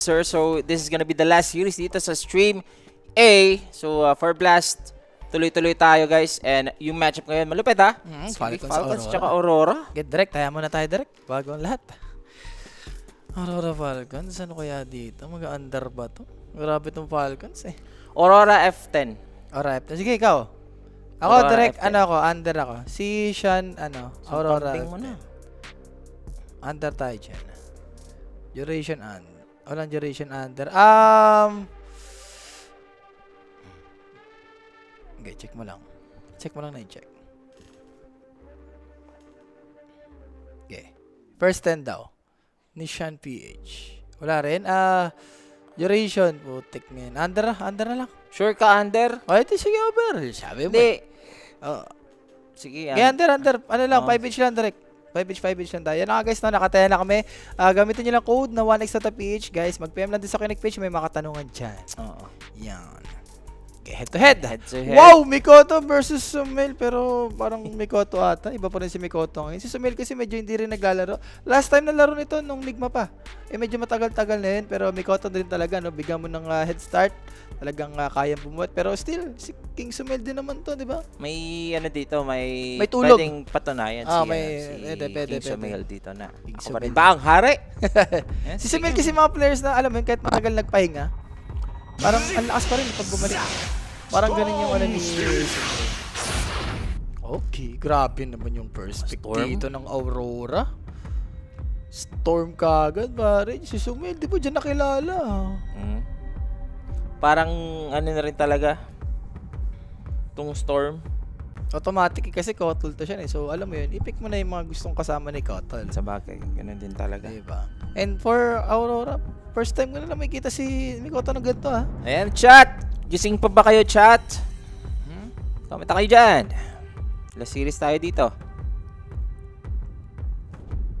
Sir, so this is gonna be the last series dito sa stream A. So for Blast, tuloy-tuloy tayo guys. And yung matchup ngayon, malupit ha? Falcons tsaka Aurora. Get direct, tayo muna tayo direct. Bago ang lahat. Aurora Falcons, ano kaya dito? Mag-under ba to? Grabe tong Falcons eh. Aurora F10. Alright, sige ikaw. Ako Aurora direct, F10. ano ako, under ako. Si Sean, Aurora. Counting mo na. Under tayo dyan. Duration under. Walang duration under. Okay, check mo lang. Check mo lang na i-check. Okay. First 10 daw. Nishan PH. Wala rin. Duration. Putik ngayon. Under na lang. Sure ka, under? O, ito sige over. Sabi mo. Hindi. Oh. Sige, Okay, under. Ano lang, 5 inch lang direct. 5 inch lang tayo. Yan na guys, nakataya na kami. Gamitin nyo lang code na 1xPH. Guys, mag-PM lang din sa Kinig page. May mga katanungan dyan. Oo. Yan. Okay, head to head. Head to head. Wow, Mikoto versus Sumel. Pero parang Mikoto ata. Iba pa rin si Mikoto ngayon. Si Sumel kasi medyo hindi rin naglalaro. Last time na laro nito nung Ligma pa. Medyo matagal-tagal na yun. Pero Mikoto din talaga, no? Bigyan mo ng head start. Talagang kaya bumuhat. Pero still, si King Sumel din naman to, di ba? May ano dito, may tulog. pwedeng patunayan Pwede. King Sumail dito na. King Ako pa rin Sumail. ba ang hari? Yan, Si sige. Sumel kasi mga players na, alam mo yun, kahit matagal nagpahinga, parang ang lakas pa rin pag bumalik. Parang ganun yung ano ni Sumel. Okay, grabe naman yung perspective Storm? dito ng Aurora. Storm kagad, pare. Si Sumel, di ba dyan nakilala? Mm. Parang ano na rin talaga itong Storm. Automatic kasi Kotl to siya eh. So, alam mo yun, i-pick mo na yung mga gustong kasama ni Kotl. Sa bagay, ganun din talaga. Diba? And for Aurora, first time ko na lang makikita si Mikoto ng ganito ha. Ayan, chat! Gising pa ba kayo, chat? Komenta kayo dyan. Last series tayo dito.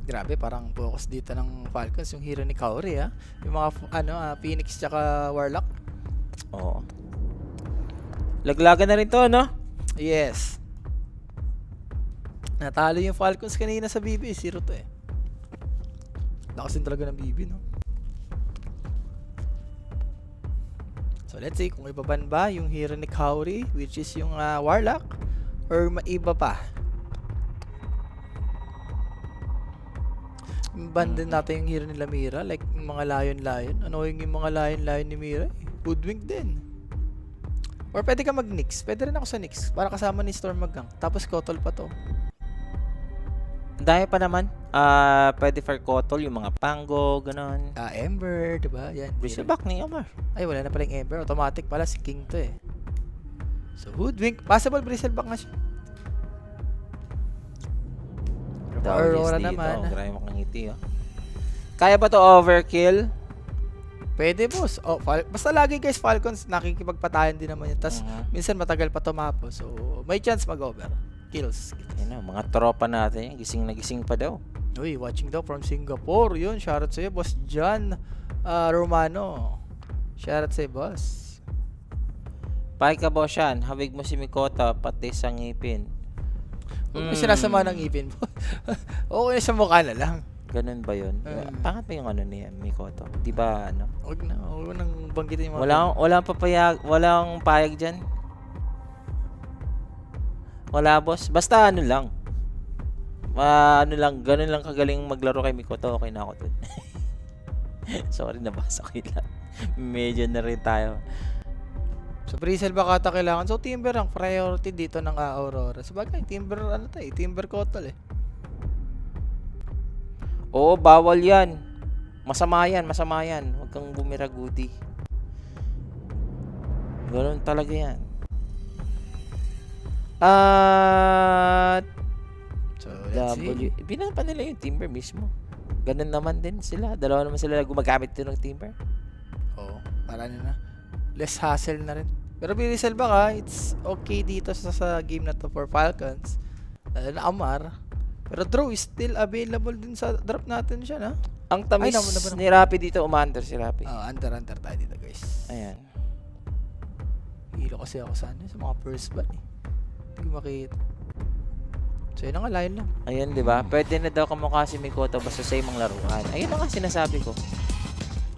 Grabe, parang focus dito ng Falcons yung hero ni Kaori ha. Yung mga Phoenix tsaka Warlock. Oo. Laglagan na rin to, no? Yes. Natalo yung Falcons kanina sa BB, 0 to eh. Lakas din talaga ng BB, no? So let's see kung ibaban ba yung hero ni Kaori, which is yung Warlock, or maiba pa. Ban din natin yung hero ni Mira, like yung mga Lion. Ano yung mga Lion ni Mira? Hoodwink din. Or pwede ka mag-Nix. Pwede rin ako sa Nix para kasama ni Storm Magang. Tapos Kotol pa to. Dahil pa naman. Pwede for Kotol, yung mga Pango, ganon. Ember, diba? Yan. Bristleback ni Omar. Ay, wala na palang Ember. Automatic pala si King to eh. So, Hoodwink. Possible Bristleback na siya. Aurora naman. Grabe mo kang ngiti, oh. Kaya ba to overkill? Pwede boss. Basta lagi guys, Falcons nakikipagpatayan din naman yun. Tapos minsan matagal pa tumapo. So, may chance mag-over. Kills. Ayun na, mga tropa natin. Gising na gising pa daw. Uy, watching daw from Singapore. Yun, shoutout sa'yo, boss John Romano. Shoutout sa'yo, boss. Pai ka boss yan. Hawig mo si Mikoto, pati sa ngipin. Huwag mo sinasama ng ipin mo. Okay na sa mukha na lang. Ganun ba yun? Pangat ba yung ano ni Mikoto? Di ba ano? Huwag nang banggitin yung mga... Walang payag dyan. Wala boss. Basta ano lang. Ganun lang kagaling maglaro kay Mikoto. Okay na ako dun. Sorry, nabasa ko lang. Medyo na rin tayo. So, Brisel baka ata kailangan. So, Timber ang priority dito ng Aurora. Sabagay, Timber Timber Kotol eh. Oo, bawal yan. Masama yan. Huwag kang bumiragudi. Ganun talaga yan. So, let's see. Bilang pa nila yung Timber mismo. Ganun naman din sila. Dalawa naman sila gumagamit din ng Timber. Oo, para na. Less hassle na rin. Pero Brisel baka, it's okay dito sa game na to for Falcons. Na Amar. Pero draw is still available din sa drop natin siya, na? Ang tamis ni Rappi dito, umandar si Rappi. Under tayo dito, guys. Ayan. Hilo kasi ako sa mga first ban eh. Hindi ko makita. So, yun na nga, line lang. Ayan, di ba? Pwede na daw kamukha si Mikoto basta sa imong laruan. Ayun na nga sinasabi ko.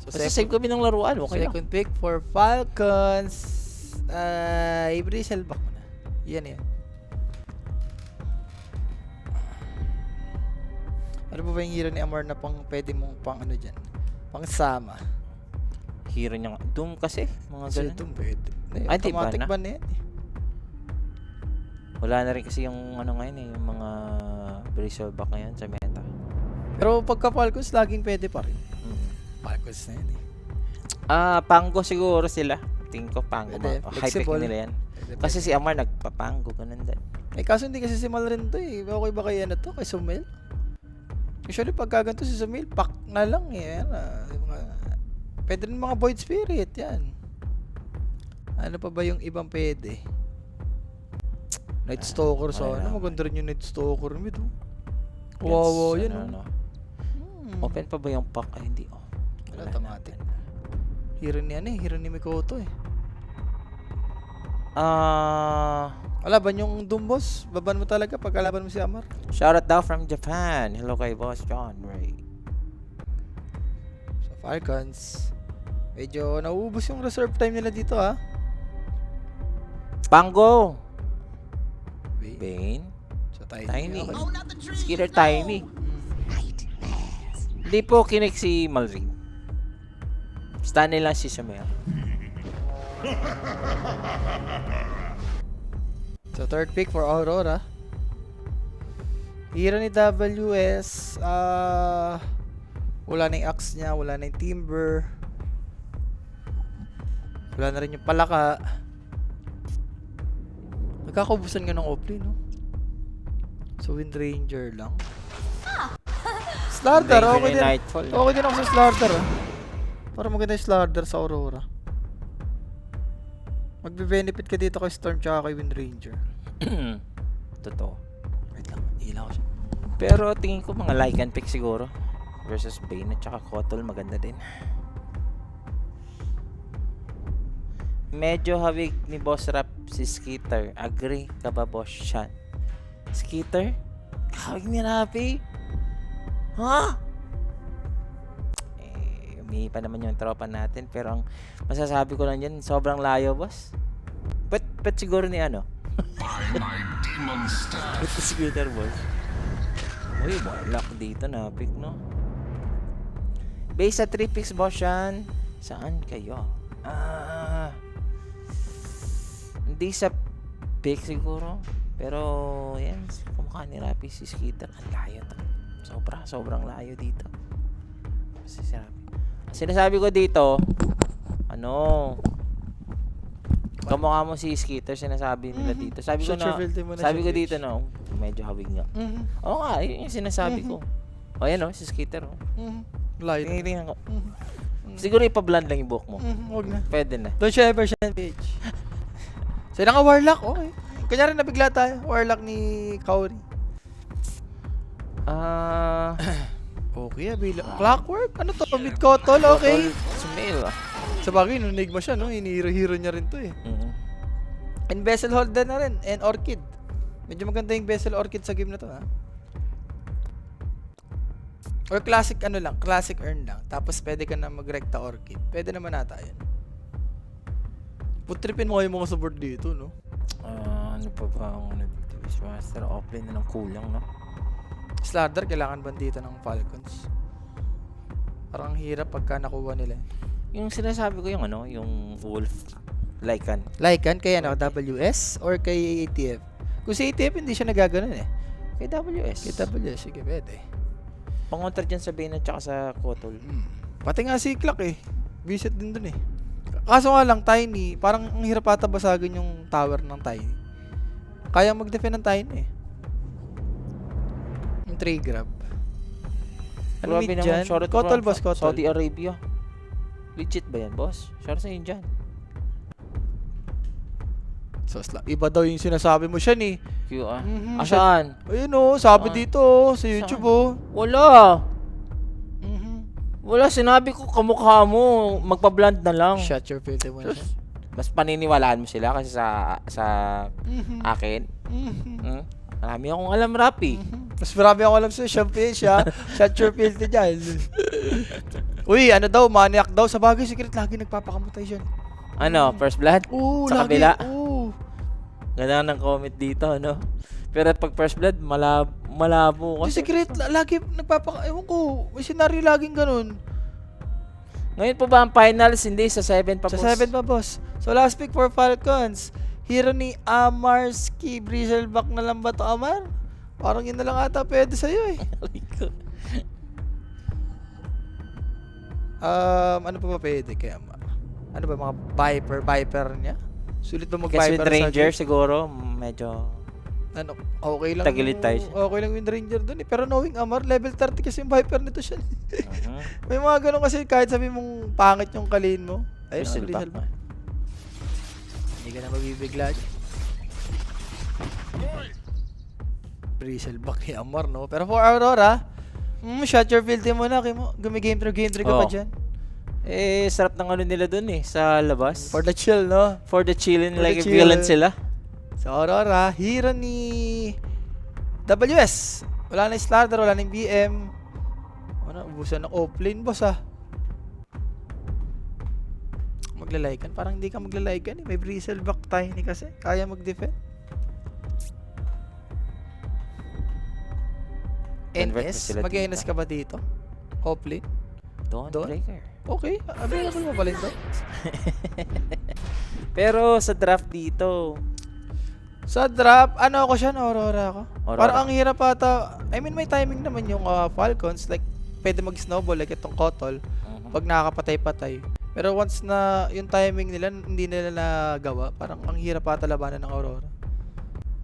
So, Basta save kami ng laruan, okay lang. Second pick for Falcons. Brisel back mo na. Yan. Ano ba yung hero ni Amor na pwede mong pang ano dyan? Pang sama. Hero niya nga. Doom kasi, mga Kasi ganun. itong pwede. Ay, di ba Automatic na? ban na yan eh. Wala na rin kasi yung ano ngayon eh, yung mga Bristleback ngayon sa meta. Pero pagka Falcons, laging pwede pa rin. Mm. Falcons na yan eh. Pango siguro sila. Tingin ko Pango. Pwede, High-tech flexible. nila yan. Pwede, Kasi si Amar nagpapango, ganun din. kaso hindi kasi si Mal rin to eh. Okay ba kay ano to? Kay Sumel? Usually pagka ganito si Sumel, pack na lang eh. Yan, pwede rin mga Void Spirit, yan. Ano pa ba yung ibang pwede? Night Stalker sa wala. ano? Maganda rin yung Night Stalker mid oh. Yes, Wow, yan ano, oh. ano. Open pa ba yung pack? Ay, hindi. Oh. Wala, automatic. Hero ni ano eh, hero ni Mikoto eh. Wala ba yung Doom boss? Baban mo talaga pag kalaban mo si Amar? Shoutout daw from Japan. Hello kay Boss John Ray. So Falcons. Medyo nauubos yung reserve time nila dito ha. Pango! Wait. Bane. So Tiny. Tiny. Okay. Skitter Tiny. Hindi po kinik si Malring. Stan nila si Samuel. So third pick for Aurora. Hero ni WS. Wala na yung axe niya. Wala na yung timber. Wala na rin yung palaka. Nagkakaubusan nga ng Oplay, no? So Wind Ranger lang. Slardar, okay din. Nightfall. Okay din ako sa Slardar, ah. Para maganda yung Slardar sa Aurora. Magbe-benefit ka dito kay Storm tsaka kay Wind Ranger. Totoo. Wait lang, ilaw siya. Pero tingin ko mga Lycan pick siguro. Versus Bane at saka Kotol maganda din. Medyo hawig ni Boss Rap si Skitter. Agree ka ba, Boss Sean? Skitter? Hawig ni Rapi? Ha? Humihi pa naman yung tropa natin. Pero ang masasabi ko lang yan, sobrang layo, boss. But siguro ni ano? But Skitter, boss. Uy, warlock dito na pick, no? Base sa 3 picks, boss Sean. Saan kayo? Hindi sa pick siguro. Pero, yan. Kumukha ni Rapi si Skitter. Ang layo to. Sobrang layo dito. Si Rapi. Ang sinasabi ko dito, kamukha mo si Skitter, sinasabi nila dito. Sabi ko dito, no, medyo hawig nga. Oo nga, yun yung sinasabi ko. O, yan, si Skitter. Light. Tingnan ko. Siguro ipa-blend lang yung buhok mo. Huwag na. Pwede na. Don't you ever shine bitch. So, yun nga Warlock, okay. Kunyari nabigla tayo. Warlock ni Kaori. Okay, bilang. Clockwork? Ano to? Mid-Kotol, okay. Sumail, Sa bagay, nunig mo siya, no? Hinihiro-hiro niya rin to, eh. And Vessel Holder na rin. And Orchid. Medyo maganda yung Vessel Orchid sa game na to, ha? Or classic classic earn lang. Tapos pwede ka na mag-recta Orchid. Pwede naman nata yan. Putripin mo kayo mga sa board dito, no? Ano pa ba ang Master offline na ng kulang, no? Slardar, kailangan bandita ng Falcons. Parang hirap pagka nakuha nila. Yung sinasabi ko yung yung Wolf Lycan. Lycan, kay WS or kay ATF? Kung si ATF, hindi siya nagaganon eh. Kay WS. Kay WS, sige, pwede. Pangontra dyan sa Bane at saka sa Kotol. Pati nga si Clark eh. Visit din dun eh. Kaso nga lang, Tiny, parang ang hirap ata basagin yung tower ng Tiny. Kaya mag-defend ng Tiny eh. Yung 3 grab. Ano Grabe mid naman, dyan? shoutout Kotol, from boss, Kotol. Saudi Arabia. Legit ba yan, boss? Shoutout sa inyo dyan. So, iba daw yung sinasabi mo siya ni. Saan? Ayun oh, sabi dito oh, sa YouTube oh. Wala. Wala, sinabi ko kamukha mo. Magpa-blend na lang. Shut your filter mo na siya. Mas paniniwalaan mo sila kasi sa akin. Marami akong alam, Rapi. Mas marami ako alam sa'yo, champagne siya. Shut your filter dyan. Uy, ano daw, maniac daw. Sa bagay, secret lagi nagpapakamutay dyan. Ano, first blood? Oo, Sa lagi. kabila? Oo. Ganda ng comment dito, ano? Pero pag first blood, malabo Yung kasi. secret, lagi ewan ko, may senaryo laging ganun. Ngayon po ba ang finals? Hindi, sa 7 pa Sa boss. 7 pa, boss. So, last pick for Falcons. Hero ni Amarski. Bristleback na lang ba to, Amar? Parang yun na lang ata pwede sa'yo eh. Ano pa ba pwede kay Amar? Ano ba mga Viper niya? Sulit ba Guess mag-Viper with Ranger game? siguro, medyo Ano, okay lang. Tagilid tayo siya. Okay lang yung Ranger dun eh. Pero knowing Amar, level 30 kasi yung Viper nito siya. Mhm. May mga ganun kasi kahit sabi mong pangit yung kalin mo. Ayun, Bristleback. Bristleback. Hindi ka na mabibigla dyan. Bristleback ni Amar, no? Pero for Aurora, shot your field mo na. Gumi-game through ka pa Oo. dyan. Eh, sarap ng ano nila dun eh, sa labas. For the chill, no? For the chillin', For like the a villain chill. sila. Sa Aurora, hero ni WS. Wala na yung Slardar, wala na yung BM. Ano, ubusan ng offlane, boss ah. Maglalaikan. Parang hindi ka maglalaikan eh. May Bristleback tiny kasi. Kaya mag-defend. Convert mo NS, sila mag-NS dito. ka ba dito? Offlane? Doon? Dawnbreaker. Okay, available mo pala ito. Pero sa draft dito, Sa drop, ano ako siya, Aurora ako. Aurora. Parang ang hirap ata. I mean, may timing naman yung Falcons. Like, pwede mag-snowball like itong Kotol. Pag nakakapatay-patay. Pero once na yung timing nila, hindi nila nagawa. Parang ang hirap ata labanan ng Aurora.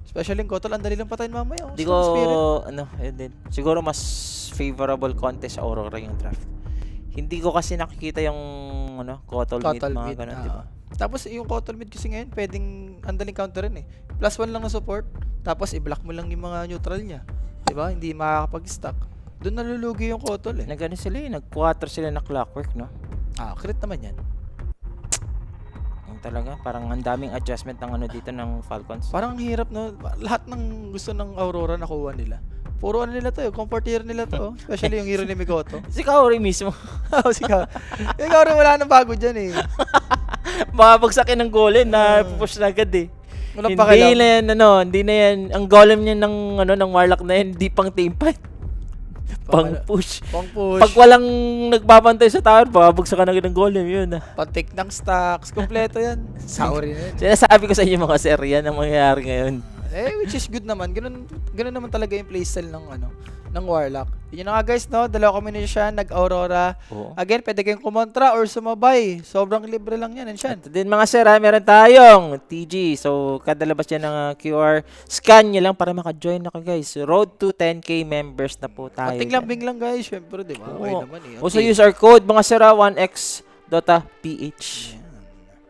Especially yung Kotol, ang dali lang patayin mamaya. di Storm Spirit. ko, ano, yun din. Siguro mas favorable contest sa Aurora yung draft. Hindi ko kasi nakikita yung, ano, Kotol mid, Kotol mga mid, ganun, di ba? Tapos yung Kotol mid kasi ngayon, pwedeng andaling counterin eh. +1 lang na support, tapos i-block mo lang yung mga neutral niya. Diba? Hindi makakapag-stack. Doon nalulugi yung Kotol eh. Nag-ano sila eh, nag-4 sila na clockwork, no? Crit naman yan. Yung talaga, parang ang daming adjustment ng ano dito ng Falcons. Parang ang hirap no. Lahat ng gusto ng Aurora nakuha nila. Puro ano nila to, comfort tier nila to. Especially yung hero ni Mikoto. Si Kaori mismo. Oh, si Ka. Yung Kaori wala nang bago dyan eh. Makapagsakin ng golem na push na agad eh. Walang Hindi pakialam. na yan, ano, hindi na yan, ang golem niya ng, ano, ng Warlock na yan, hindi pang team fight. Pang push. Pang push. Pag walang nagbabantay sa tower, babagsakan na agad ng golem, yun ah. Pantik ng stacks. Kompleto yan. Kaori na yan. Sinasabi ko sa inyo mga sir, yan ang mangyayari ngayon. Which is good naman. Ganun naman talaga yung playstyle ng ng Warlock. Yun na nga guys, no? Dalawa kami na siya, nag-Aurora. Oo. Again, pwede kayong kumontra or sumabay. Sobrang libre lang yan, Enshan. At din mga sir, meron tayong TG. So, kada labas yan ng QR, scan nyo lang para maka-join na kayo guys. Road to 10k members na po tayo. Konting lambing lang guys, syempre, di ba? Okay Oo. naman eh. Also use our code mga sir 1x.ph.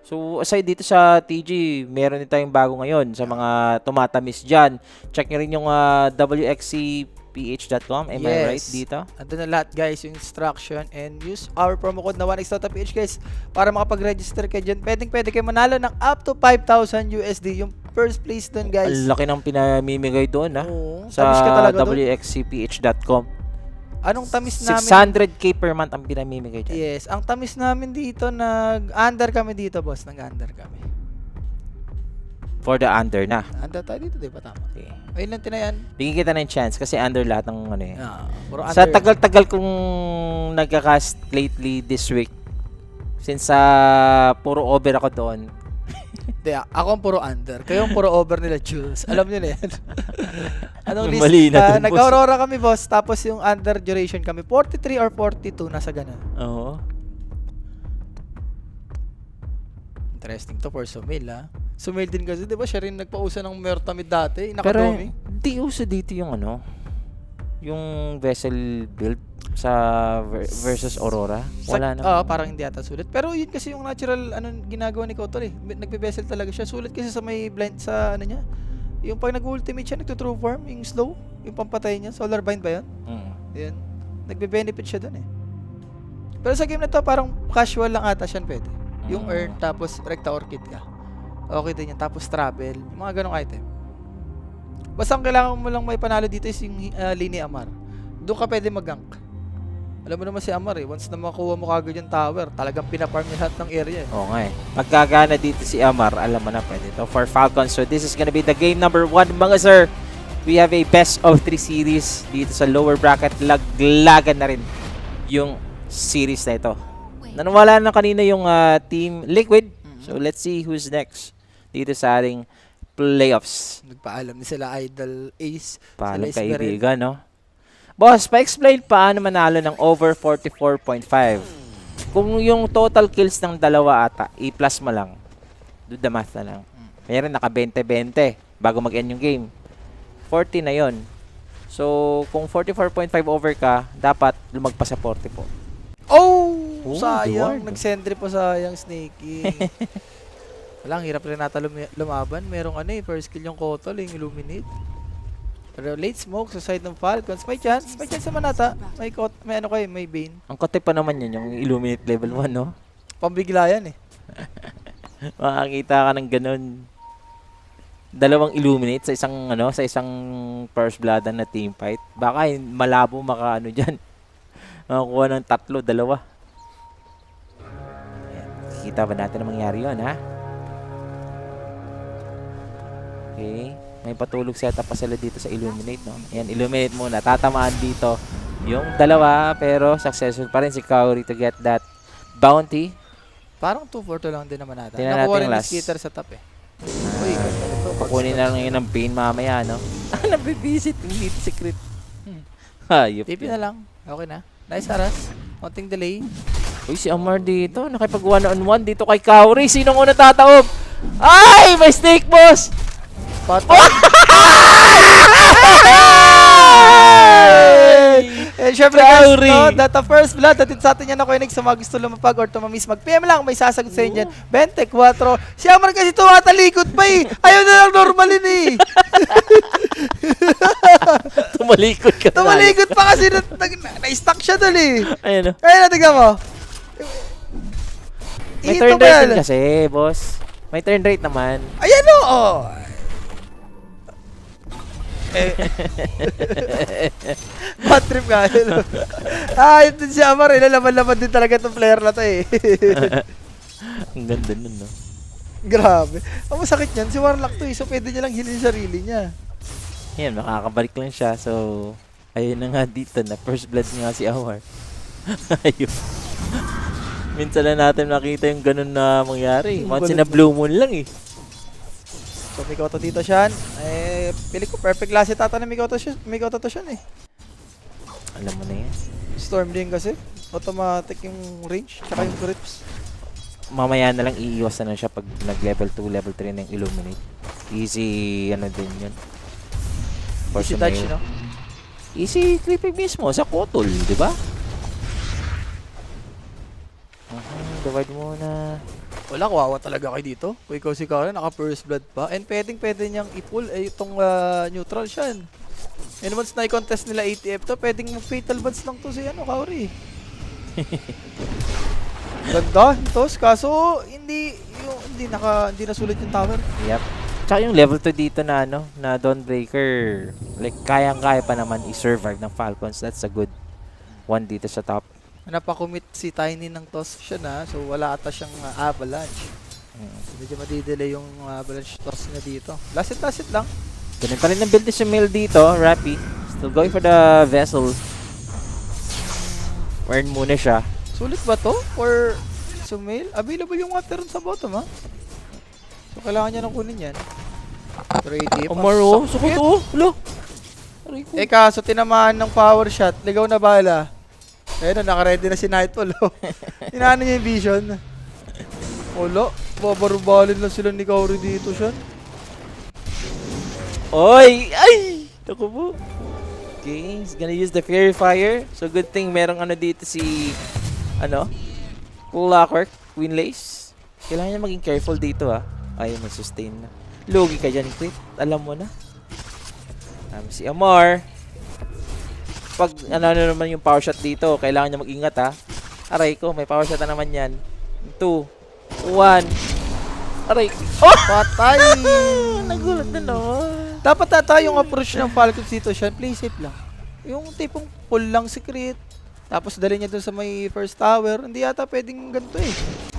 So, aside dito sa TG, meron din tayong bago ngayon sa mga tumatamis dyan. Check nyo rin yung wxcph.com. Am I right dito? Andun na lahat guys, yung instruction, and use our promo code na 1x.ph guys para makapag-register kayo dyan. Pwede kayo manalo ng up to 5,000 USD. Yung first place dun guys. Ang laki ng pinamimigay doon ha. Oo, Sa tamis ka talaga dun. wxcph.com. Anong tamis namin? 600k per month ang pinamimigay dyan. Yes, ang tamis namin dito, nag-under kami dito boss, nag-under kami. For the under na. Under tayo dito, di ba tama? Okay. Ayun lang tinayan. Bigyan kita ng chance kasi under lahat ng ano eh. Puro Sa under. tagal-tagal kong nagka-cast lately this week, since puro over ako doon. Hindi, ako ang puro under. Kayo ang puro over nila, Jules. Alam niyo na yan. Anong list? Mali na dun, boss. Nag-Aurora kami, boss. Tapos yung under duration kami, 43 or 42, nasa ganun. Oo. Interesting to for Sumil, ha? Sumil din kasi, di ba? Siya rin nagpausa ng Mertamid dati. Pero Nakadomi. di uso dito yung ano, yung vessel build sa versus Aurora. Wala na. Parang hindi ata sulit. Pero yun kasi yung natural ginagawa ni Kotor eh. Nagbe-vessel talaga siya. Sulit kasi sa may blind sa ano niya. Yung pag nag-ultimate siya, nagto-true form, yung slow, yung pampatay niya. Solar bind ba yun? Yun. Nagbe-benefit siya dun eh. Pero sa game na to, parang casual lang ata siya pwede. Yung earn, tapos recta orchid ka. Okay din yan. Tapos travel. Yung mga ganong item. Basta ang kailangan mo lang may panalo dito is yung Lini Amar. Doon ka pwede mag-gank. Alam mo naman si Amar eh, once na makuha mo kagad yung tower, talagang pinaparm niya lahat ng area eh. Oo nga eh. Pagkagana dito si Amar, alam mo na pwede to for Falcons. So this is gonna be the game number 1, mga sir. We have a best of 3 series dito sa lower bracket. Laglagan na rin yung series na ito. Nanwala na kanina yung Team Liquid. So let's see who's next dito sa ating playoffs. Nagpaalam ni sila Idol Ace. Paalam sila Isberel. kaibigan, no? Boss, pa-explain paano manalo ng over 44.5. Kung yung total kills ng dalawa ata, i-plus mo lang. Do the math na lang. Meron naka 20-20 bago mag-end yung game. 40 na yon. So, kung 44.5 over ka, dapat lumagpas sa 40 po. Oh! Oh, Sayang. Eduardo. Nag-sentry po sayang, Snakey. Wala, ang hirap rin nata lumaban. Merong first kill yung Kotol, yung Illuminate. Pero late smoke sa side ng Falcons. May chance naman nata. May Bane. Ang kote pa naman yun, yung Illuminate level 1, no? Pambigla yan eh. Makakita ka ng ganun. Dalawang Illuminate sa isang first blood na team fight. Baka malabo makaano diyan. Makakuha ng 3, 2. Ayan. Kita ba natin ang mangyari yun, ha? Okay. May patulog setup pa sila dito sa Illuminate, no? Ayan, Illuminate muna. Tatamaan dito yung dalawa, pero successful pa rin si Kaori to get that bounty. Parang 2-4 lang din naman nata. Tingnan Nakuha natin rin ni last. Skitter sa top eh. Uy, ganda nito. Kukunin na lang yun ng pain mamaya, no? Nabibisit. Hindi secret. Hayop. TP na lang. Okay na. Nice Aras. Konting delay. Uy, si Amar dito. Nakipag 1-on-1 dito kay Kaori. Sinong una tataob? Ay! May snake, boss! Patay! And syempre guys, Kaori. no, that the first blood, natin sa atin yan ako yung sa mga gusto lumapag or tumamis, mag-PM lang, may sasagot sa inyo yan. 24. Si Amar kasi tumatalikod pa eh. Ayaw na lang normalin eh. Tumalikod ka na. Tumalikod pa kasi na-stuck siya dun eh. Ayun, no? Kaya na, tignan mo. May Ito turn ba rate yan? din kasi, boss. May turn rate naman. Ayan o! Oh. Bad trip nga yun. Yun din si Amar eh. Laman-laman din talaga itong player na to eh. Ang ganda nun, no? Grabe. Ang masakit niyan, si Warlock to eh. So pwede niya lang hilin yung sarili niya. Yan, makakabalik lang siya. So, ayun na nga dito na first blood nga si Amar. Ayun. Minsan na natin nakita yung ganun na mangyari. Once in a blue moon lang eh. So Mikoto dito siya. Pili ko perfect klase tata na Mikoto to siya eh. Alam mo na yan. Storm din kasi. Automatic yung range, tsaka yung grips. Mamaya na lang iiwasan na siya pag nag-level 2, level 3 ng Illuminate. Easy, ano din yun. Easy touch, no? Easy creeping mismo sa Kotol, di ba? Divide muna. Wala, kawawa talaga kayo dito. Kung ikaw si Karen, naka first blood pa. And pwede niyang i-pull itong neutral siya. And once na i-contest nila ATF to, pwedeng mag-fatal buds lang to si Kaori. Ganda, tos. Kaso, hindi nasulit yung tower. Yep. Tsaka yung level 2 dito na na Dawnbreaker. Like, kayang-kaya pa naman i-survive ng Falcons. That's a good one dito sa top. Napakumit si Tiny ng toss siya na. So, wala ata siyang avalanche. So, medyo madidelay yung avalanche toss niya dito. Last it lang. Ganun pa rin ang build ni Sumail dito, Rappy. Still going for the vessel. Earn muna siya. Sulit ba to? Or Sumail? Available yung water sa bottom, ha? So, kailangan niya nang kunin yan. Pero ATF, Amaro, sukot oh. Hello. kaso tinamaan ng power shot. Ligaw na bala. Ayun, naka-ready na si Nightfall. Inaano niya yung vision. Ulo, babarubalin lang sila ni Kaori dito siya. Oy! Ay! Naku po. Okay, he's gonna use the Fairy Fire. So good thing merong dito si Clockwork, Winlace. Kailangan niya maging careful dito Ayaw mag-sustain na. Lugi ka dyan, Crit. Alam mo na. Si Amar. Pag naman yung power shot dito, kailangan niya mag-ingat Aray ko, may power shot na naman yan. 2, 1. Aray. Oh! Patay! Nagulat na naman. Dapat ata yung approach ng Falcons dito siya, play safe lang. Yung tipong pull lang secret. Tapos dali niya dun sa may first tower. Hindi yata pwedeng ganito eh.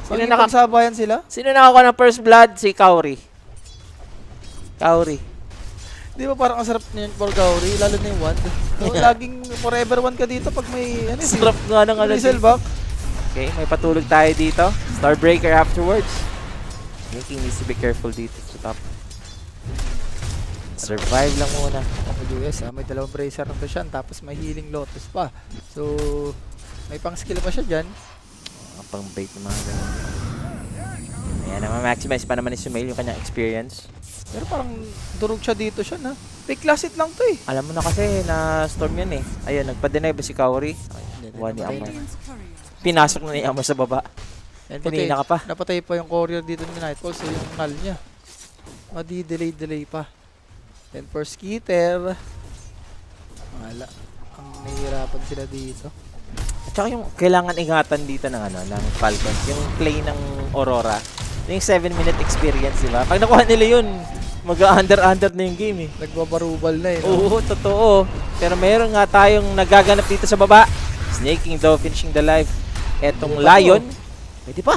Sino Sino nakasabayan sila? Sino nakakuha ng first blood? Si Kaori. Kaori. Di ba parang ang sarap niyan for Gauri, lalo na yung wand. So, laging forever one ka dito pag may ano, Sarap nga ng ano. back. Okay, may patulog tayo dito. Starbreaker afterwards. Making needs to be careful dito sa top. Survive lang muna. US, may dalawang bracer na to siya, tapos may healing lotus pa. So, may pang skill pa siya dyan. Mga pang bait ng mga ganun. Ayan naman, maximize pa naman ni Sumail yung kanyang experience. Pero parang durog siya dito siya na. Pick last hit lang to eh. Alam mo na kasi na storm yan eh. Ayun, nagpa-deny ba si Kaori? One ni Amar. Pinasok na ni Amar sa baba. And Kanina ka pa. Napatay pa yung courier dito ni Nightfall, so yung null niya. Madi-delay pa. Then for Skitter, wala. Ang nahihirapan sila dito. At saka yung kailangan ingatan dito ng ano, ng Falcons, yung play ng Aurora. Yung 7-minute experience, di ba? Pag nakuha nila yun, mag-under na yung game eh. Nagbabarubal na eh. Oo, totoo. Pero meron nga tayong nagaganap dito sa baba. Snaking though, finishing the life. Etong Pwede pa Lion. Pwede pa.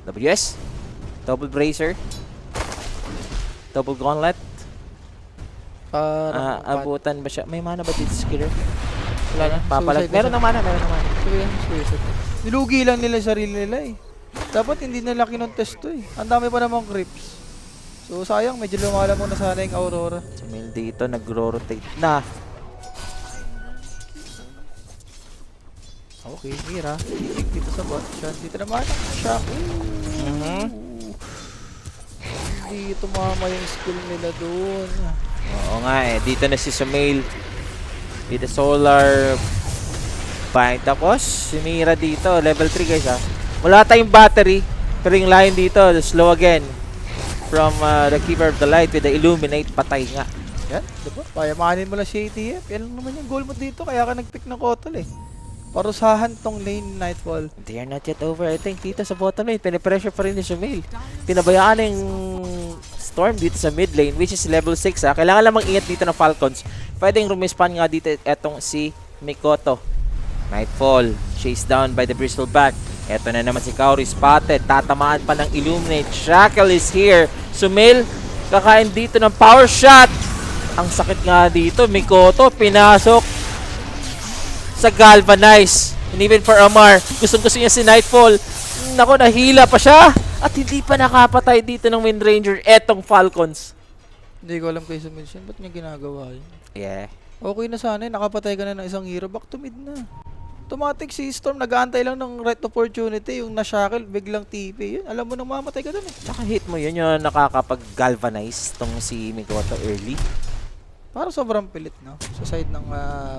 WS. Double Bracer. Double Gauntlet. Abutan ba siya? May mana ba dito sa killer? Wala na. Papalag. Suicide Meron ng mana, meron ng mana. Suicide. Nilugi lang nila yung sarili nila eh. Dapat hindi nila kinontest to eh. Ang dami pa namang creeps. So sayang, medyo lumala muna sana yung Aurora. So, Mil dito, nag-rotate na. Okay, Mira. Titik dito sa bot. Siya, dito naman ang shock. Hindi tumama yung skill nila doon. Oo nga eh. Dito na si Sumail. Dito Solar. Bind. Tapos, si Mira dito. Level 3 guys ha. Wala tayong battery. Pero yung Lion dito, slow again. From the Keeper of the Light with the Illuminate. Patay nga. Yan, diba? Payamanin mo lang si ATF. Yan lang naman yung goal mo dito. Kaya ka nag-pick ng Kotol eh. Parusahan tong lane Nightfall. They are not yet over. I think dito sa bottom lane, pinipressure pa rin ni Sumail. Pinabayaan na yung Storm dito sa mid lane, which is level 6 ha. Kailangan lamang ingat dito ng Falcons. Pwedeng rumispan nga dito etong si Mikoto. Nightfall, chased down by the Bristleback. Eto na naman si Kaori, spotted. Tatamaan pa ng Illuminate. Shackle is here. Sumail, kakain dito ng power shot. Ang sakit nga dito. Mikoto, pinasok sa Galvanize. And even for Amar, gustong-gusto niya si Nightfall. Nako, nahila pa siya. At hindi pa nakapatay dito ng Wind Ranger. Etong Falcons. Hindi ko alam kay Sumail. Ba't niya ginagawa yun? Yeah. Okay na sana eh. Nakapatay ka na ng isang hero. Back to mid na. Automatic si Storm. Nag-aantay lang ng right opportunity. Yung na-shackle, biglang TP. Yun, alam mo nang mamatay ka dun eh. Tsaka hit mo yun yung nakakapag-galvanize tong si Mikoto early. Parang sobrang pilit, no? Sa side ng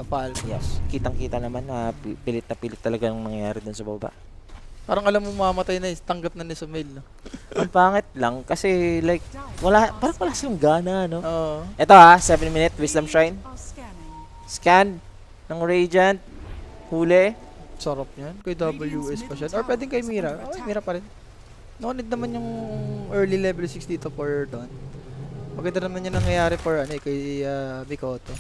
Falcons. Yes. Kitang-kita naman na pilit talaga ang nangyayari dun sa baba. Parang alam mo mamatay na eh. Tanggap na ni Sumail, no? Ang pangit lang kasi like parang wala silang gana, no? Oo. Ito ha, 7-minute Wisdom Shrine. Scan ng Radiant. Huli. Sarap niyan. Kay WS pa siya. Or pwedeng kay Mira. Okay, Mira pa rin. No need naman yung early level 6 dito for Dawn. Maganda naman yung nangyayari for kay Mikoto.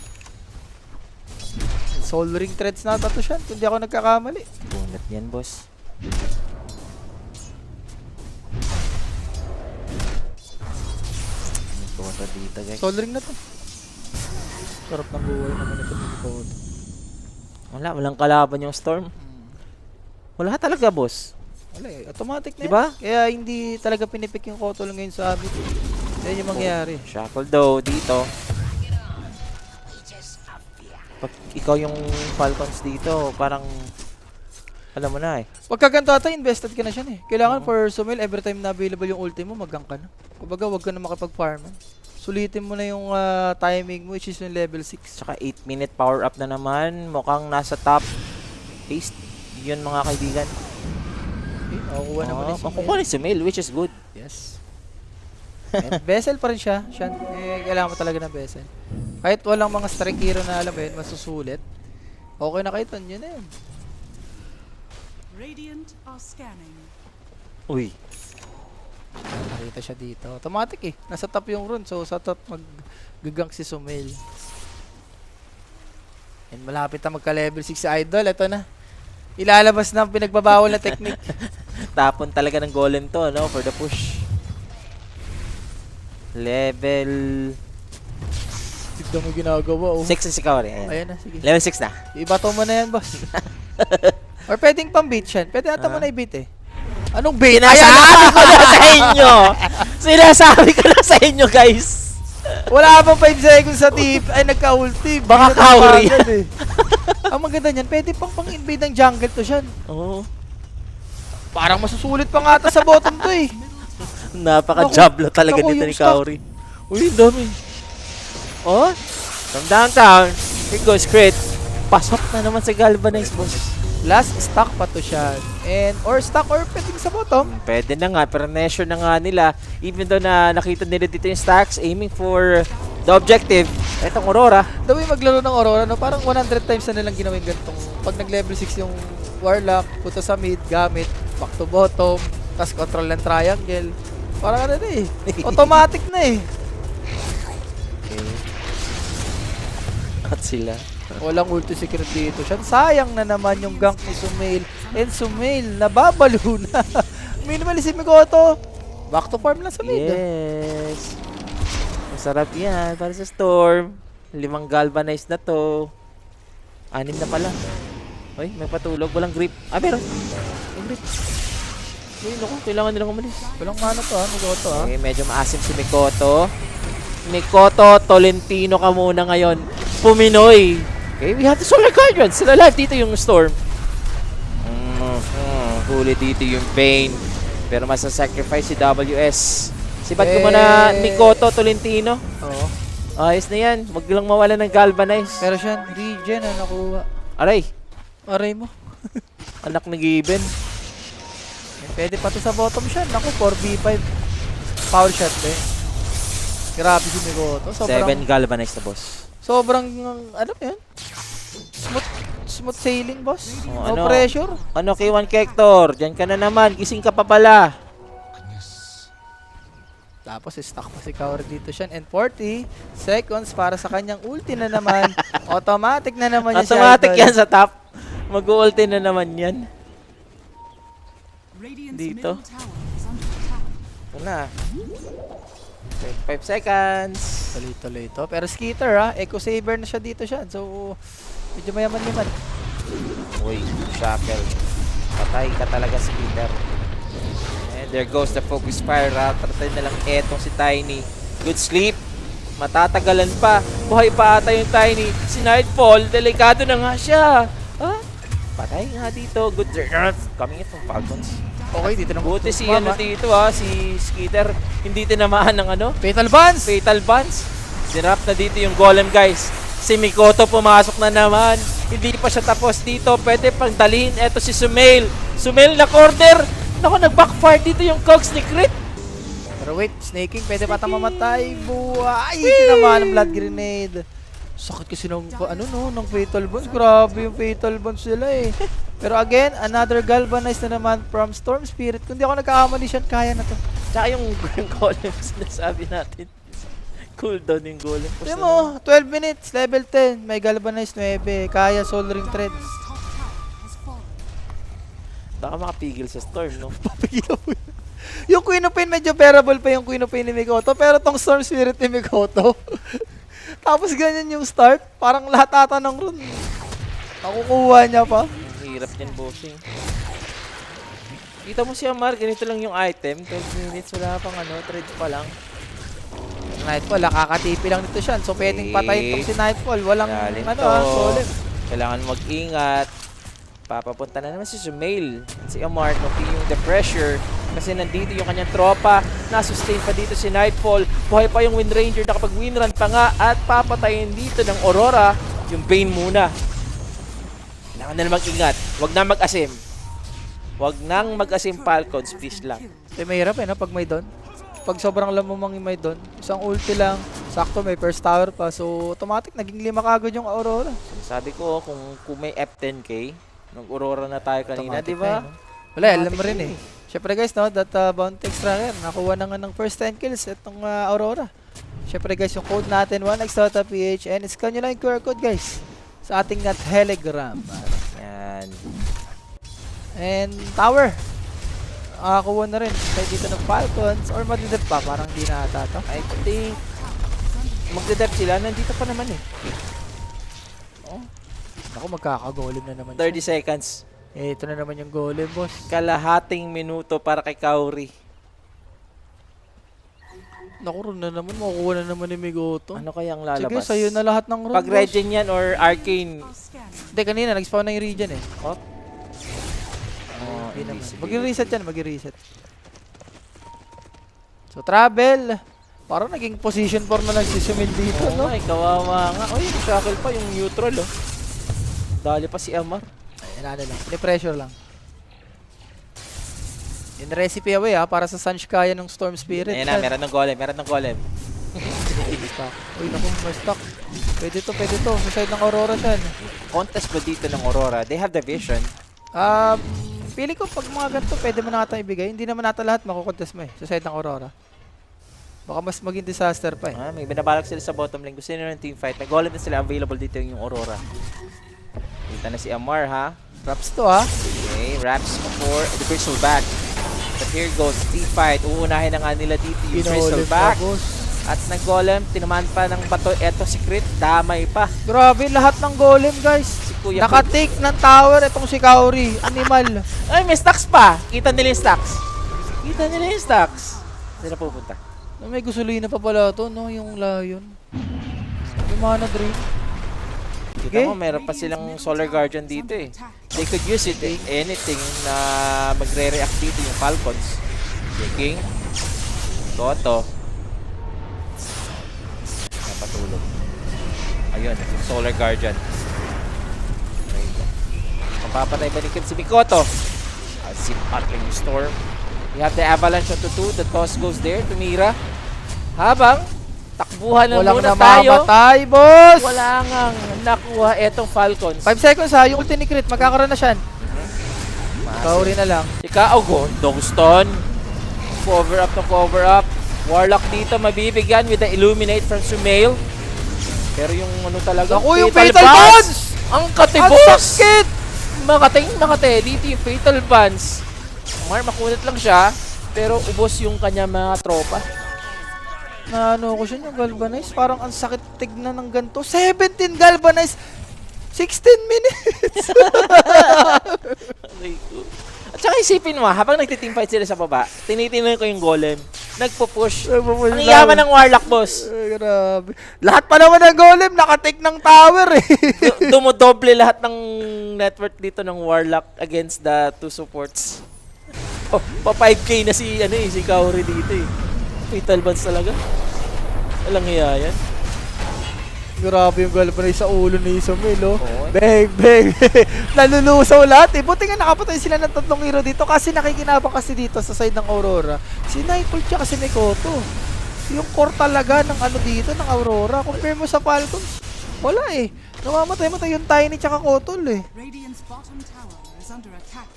Soul Ring threads na to siya. Hindi ako nagkakamali. Bunat yan, boss. Mikoto dito, guys. Soul Ring na to. Sarap ng buhay naman ito ni Mikoto. Walang kalaban yung Storm. Wala talaga, boss. Wala eh. Automatic na Diba? yan. Kaya hindi talaga pinipik yung Kotol ngayon sa amin. Yan yung mangyayari. Shackle daw dito. Pag ikaw yung Falcons dito, parang alam mo na eh. Pagkaganto ata, invested ka na siya eh. Kailangan for Sumail, every time na available yung ulti mo, mag-gank ka na. Kumbaga, wag ka na makapag-farm. Sulitin mo na yung timing mo, which is yung level 6. Tsaka 8-minute power up na naman. Mukhang nasa top. Haste. Yun mga kaibigan. Okay, makukuha naman ni Sumail. Makukuha ni Sumail, which is good. Yes. And Vessel pa rin siya. Kailangan mo talaga ng Vessel. Kahit walang mga strike hero na alam mo yun, masusulit. Okay na kayo, yun na yun. Radiant are scanning. Uy. Nakita siya dito. Automatic eh. Nasa top yung rune. So sa top mag-gank si Sumail. And malapit na magka level 6 si Idol. Ito na. Ilalabas na ang pinagbabawal na technique. Tapon talaga ng golem to, no? For the push. Level Tignan mo ginagawa, oh. 6 na si Kaori. Ayan. Ayan na, sige. Level 6 na. Ibato mo na yan, boss. Or pwedeng pang-beat yan. Pwede ata mo Ah. na i-beat eh. Anong beat? Sinasabi ko na sa inyo! Sinasabi ko na sa inyo, guys! Wala pang 5 seconds sa tip. Ay, nagka-ulti. Baka Bigla Kaori. agad eh. Ang maganda niyan, pwede pang-invade ng jungle to siyan. Oo. Parang masusulit pa nga ata sa bottom to eh. Napaka-jablo talaga Naku, dito yung ni stock. Kaori. Uy, ang dami. Oh, from downtown. Here goes Crit. Pasok na naman sa Galvanize, boss. Last stock pa to siya. And, or stock or pwedeng sa bottom. Pwede na nga, pero measure na nga nila. Even though na nakita nila dito yung stacks, aiming for the objective. Etong Aurora. The way maglaro ng Aurora, no, parang 100 times na nilang ginawin ganitong pag nag-level 6 yung Warlock, punta sa mid, gamit, back to bottom, tas control ng triangle. Parang ano na eh. Automatic na eh. Okay. At sila. Walang ulti secret dito siya. Sayang na naman yung gank ni Sumail. And Sumail, nababalo na. Minimally si Mikoto. Back to farm lang sa mid. Yes. Masarap yan para sa Storm. 5 galvanized na to. 6 na pala. Uy, may patulog. Walang grip. Ah, meron. May grip. Uy, naku. Kailangan nilang umalis. Walang mana to ha, Mikoto ha. Okay, medyo maasim si Mikoto. Mikoto, Tolentino ka muna ngayon. Puminoy. Okay, we have the Solar Guardians. Sila live dito yung Storm. Huli dito yung Bane. Pero masasacrifice si WS. Sibat ko muna Mikoto, Tolentino. Oo. Ayos na yan. Huwag lang mawala ng Galvanize. Pero siya, regen na nakuha. Aray, Aray mo. anak ni Given. Pwede pa to sa bottom siya. Naku, 4v5. Power shot eh. Grabe si Mikoto. 7 Galvanize na, boss. Sobrang, ano yun? Smooth sailing, boss. Oh, No ano? pressure. Ano, K1 Kector? Diyan ka na naman. Gising ka pa pala. Tapos, stuck pa si Kaori dito siya. And 40 seconds para sa kanyang ulti na naman. Automatic na naman yan si Automatic Idol. yan sa top. Mag-ulti na naman yan. Dito. Ito na. 25 seconds. Tuloy-tuloy ito. Pero Skitter ha, Echo Saber na siya dito siya. So, medyo mayaman-yaman. Uy, Shackle. Patay ka talaga, Skitter. And there goes the focus fire. Ratratay na lang etong si Tiny. Good sleep. Matatagalan pa. Buhay pa ata yung Tiny. Si Nightfall, delikado na nga siya. Ah, patay nga dito. Good job. Coming in from Falcons. Okay, dito na Buti si ano dito si Skitter. Hindi tinamaan ng ano. Fatal Buns! Fatal Buns. Sinrap na dito yung Golem, guys. Si Mikoto pumasok na naman. Hindi pa siya tapos dito. Pwede pang dalhin. Eto si Sumail. Sumail na corner. Naku, nag-backfire dito yung cogs ni Crit. Pero wait, snaking, pwede pa mamatay. Buhay! Tinamaan ng blood grenade. Sakit kasi ng, ng Fatal Buns. Grabe yung Fatal Buns sila eh. Pero again, another galvanized na naman from Storm Spirit. Kung di ako nagkakamali siya, kaya na to. Tsaka yung Golem, sinasabi natin. Cooldown yung Golem. Tignan mo, 12 minutes, level 10. May galvanized 9. Kaya Soul Ring Threads. Baka makapigil sa Storm, no? Papigilan mo yun. Yung Queen of Pain, medyo bearable pa yung Queen of Pain ni Mikoto. Pero tong Storm Spirit ni Mikoto. Tapos ganyan yung start. Parang lahat ata ng run. Nakukuha niya pa. Ang hirap niyan, bossing. Kita mo si Amar, ganito lang yung item. 12 minutes, wala pang thread pa lang. Nightfall, kakatipi lang nito siya. So pwedeng patayin tong si Nightfall. Walang Galing solid. Kailangan mag-ingat. Papapunta na naman si Sumail. Si Amar, yung the pressure. Kasi nandito yung kanyang tropa. Nasustain pa dito si Nightfall. Buhay pa yung Wind Ranger. Nakapag-winrun pa nga. At papatayin dito ng Aurora. Yung Bane muna. Kailangan na mag-ingat. Huwag na mag-asim. Huwag nang mag-asim, Falcons. Please lang. Mahirap no, pag may doon. Pag sobrang lamumang yung may doon. Isang ulti lang. Sakto may first tower pa. So automatic, naging 5 kagad yung Aurora. Sabi ko, kung may F10K, nag-Aurora na tayo kanina, Automatic di ba? na yun, no? Wala, alam mo rin eh. Siyempre guys, no, that Bounty Extracker, nakuha na nga ng first 10 kills itong Aurora. Siyempre guys, yung code natin, 1x.ph, and scan nyo lang yung QR code guys sa ating Telegram. Yan. And tower. Nakakuha na rin. Kaya dito ng Falcons. Or madidip pa. Parang di na ata to. I think magdadep sila. Nandito pa naman eh. Oh. Ako, magkakagolem na naman 30 seconds. Eh, ito na naman yung golem, boss. Kalahating minuto para kay Kauri. Naku, ron na naman. Makukuha na naman ni Migoto. Ano kayang Sige, lalabas? sa'yo na lahat ng run, Pag boss. Regen yan or Arcane. Hindi, kanina. Nag-spawn na yung region eh. Oh, Hindi naman. hindi. Mag-reset yan, mag-reset. So, travel. Parang naging position 4 na lang si Sumil dito, Oo no? nga, kawawa nga. Uy, shackle pa yung neutral, oh. Dali pa si Amar. Ayan, ano lang. Pressure lang. Yung recipe away, para sa Sanch kaya ng Storm Spirit. Ayan na, meron ng golem, meron ng golem. Uy, naku, may stock. Pwede to. Sa side ng Aurora siya. Contest ba dito ng Aurora? They have the vision. Pili ko pag mga ganito, pwede mo na ata ibigay. Hindi naman nata lahat makukontest mo eh. Sa side ng Aurora. Baka mas maging disaster pa eh. May binabalak sila sa bottom lane. Gusto nila ng team fight. May golem na sila available dito yung Aurora. Kita na si Amar, ha? Props to ha. Okay, wraps for the Crystal back. But here goes team fight. Uunahin na nga nila dito yung Crystal back. At nag-golem, tinamaan pa ng bato. Eto si Crit, damay pa. Grabe, lahat ng golem guys. Si Kuya Naka-take ng tower itong si Kaori. Animal. Ay, may stacks pa. Kita nila yung stacks. Saan na pupunta? May gasolina pa pala to, no? Yung Lion. Yung mana drain. Kita mo, meron pa silang Solar Guardian dito eh. They could use it anything na magre-react dito yung Falcons. King. Toto. Napatulog. Ayun, yung Solar Guardian. Mapapatay ba ni Kim si Mikoto? Si Patling Storm. We have the Avalanche on to 2. The toss goes there to Mira. Habang takbuhan na Walang muna tayo. namamatay, boss! Wala ngang nakuha etong Falcons. 5 seconds ha, yung ulti ni Crit, magkakaroon na siya. Kaori na lang. Ika, Dongstone. Cover up. Warlock dito mabibigyan with the Illuminate from Sumail. Pero yung ano talaga, Ako yung Fatal Bonds! Ang Ang katibos! sakit! Makate. Dito yung Fatal Bonds. Makunat lang siya, pero ubos yung kanya mga tropa. Na ano ko siya yung Galvanize, parang ang sakit tignan ng ganito. 17 Galvanize! 16 minutes! At saka isipin mo, habang nagtiteamfight sila sa baba, tinitingnan ko yung golem. Nagpo-push. Ang yaman ng Warlock, boss. Grabe. Lahat pa naman ng golem, nakatake ng tower eh. Dumodoble lahat ng net worth dito ng Warlock against the two supports. Pa 5k na si Kaori dito eh. Fatal Bonds talaga. Walang hiya yan. Grabe yung Galvanize sa ulo ni Isomil, oh. Oo. Bang! Nalulusaw lahat eh. Buti nga nakapatay sila ng 3 hero dito kasi nakikinabang kasi dito sa side ng Aurora. Si Nightfall tsaka si Mikoto. Yung core talaga ng ano dito, ng Aurora. Compare mo sa Falcons, wala eh. Namamatay-matay yung Tiny tsaka Kotol eh. Radiant's bottom tower is under attack.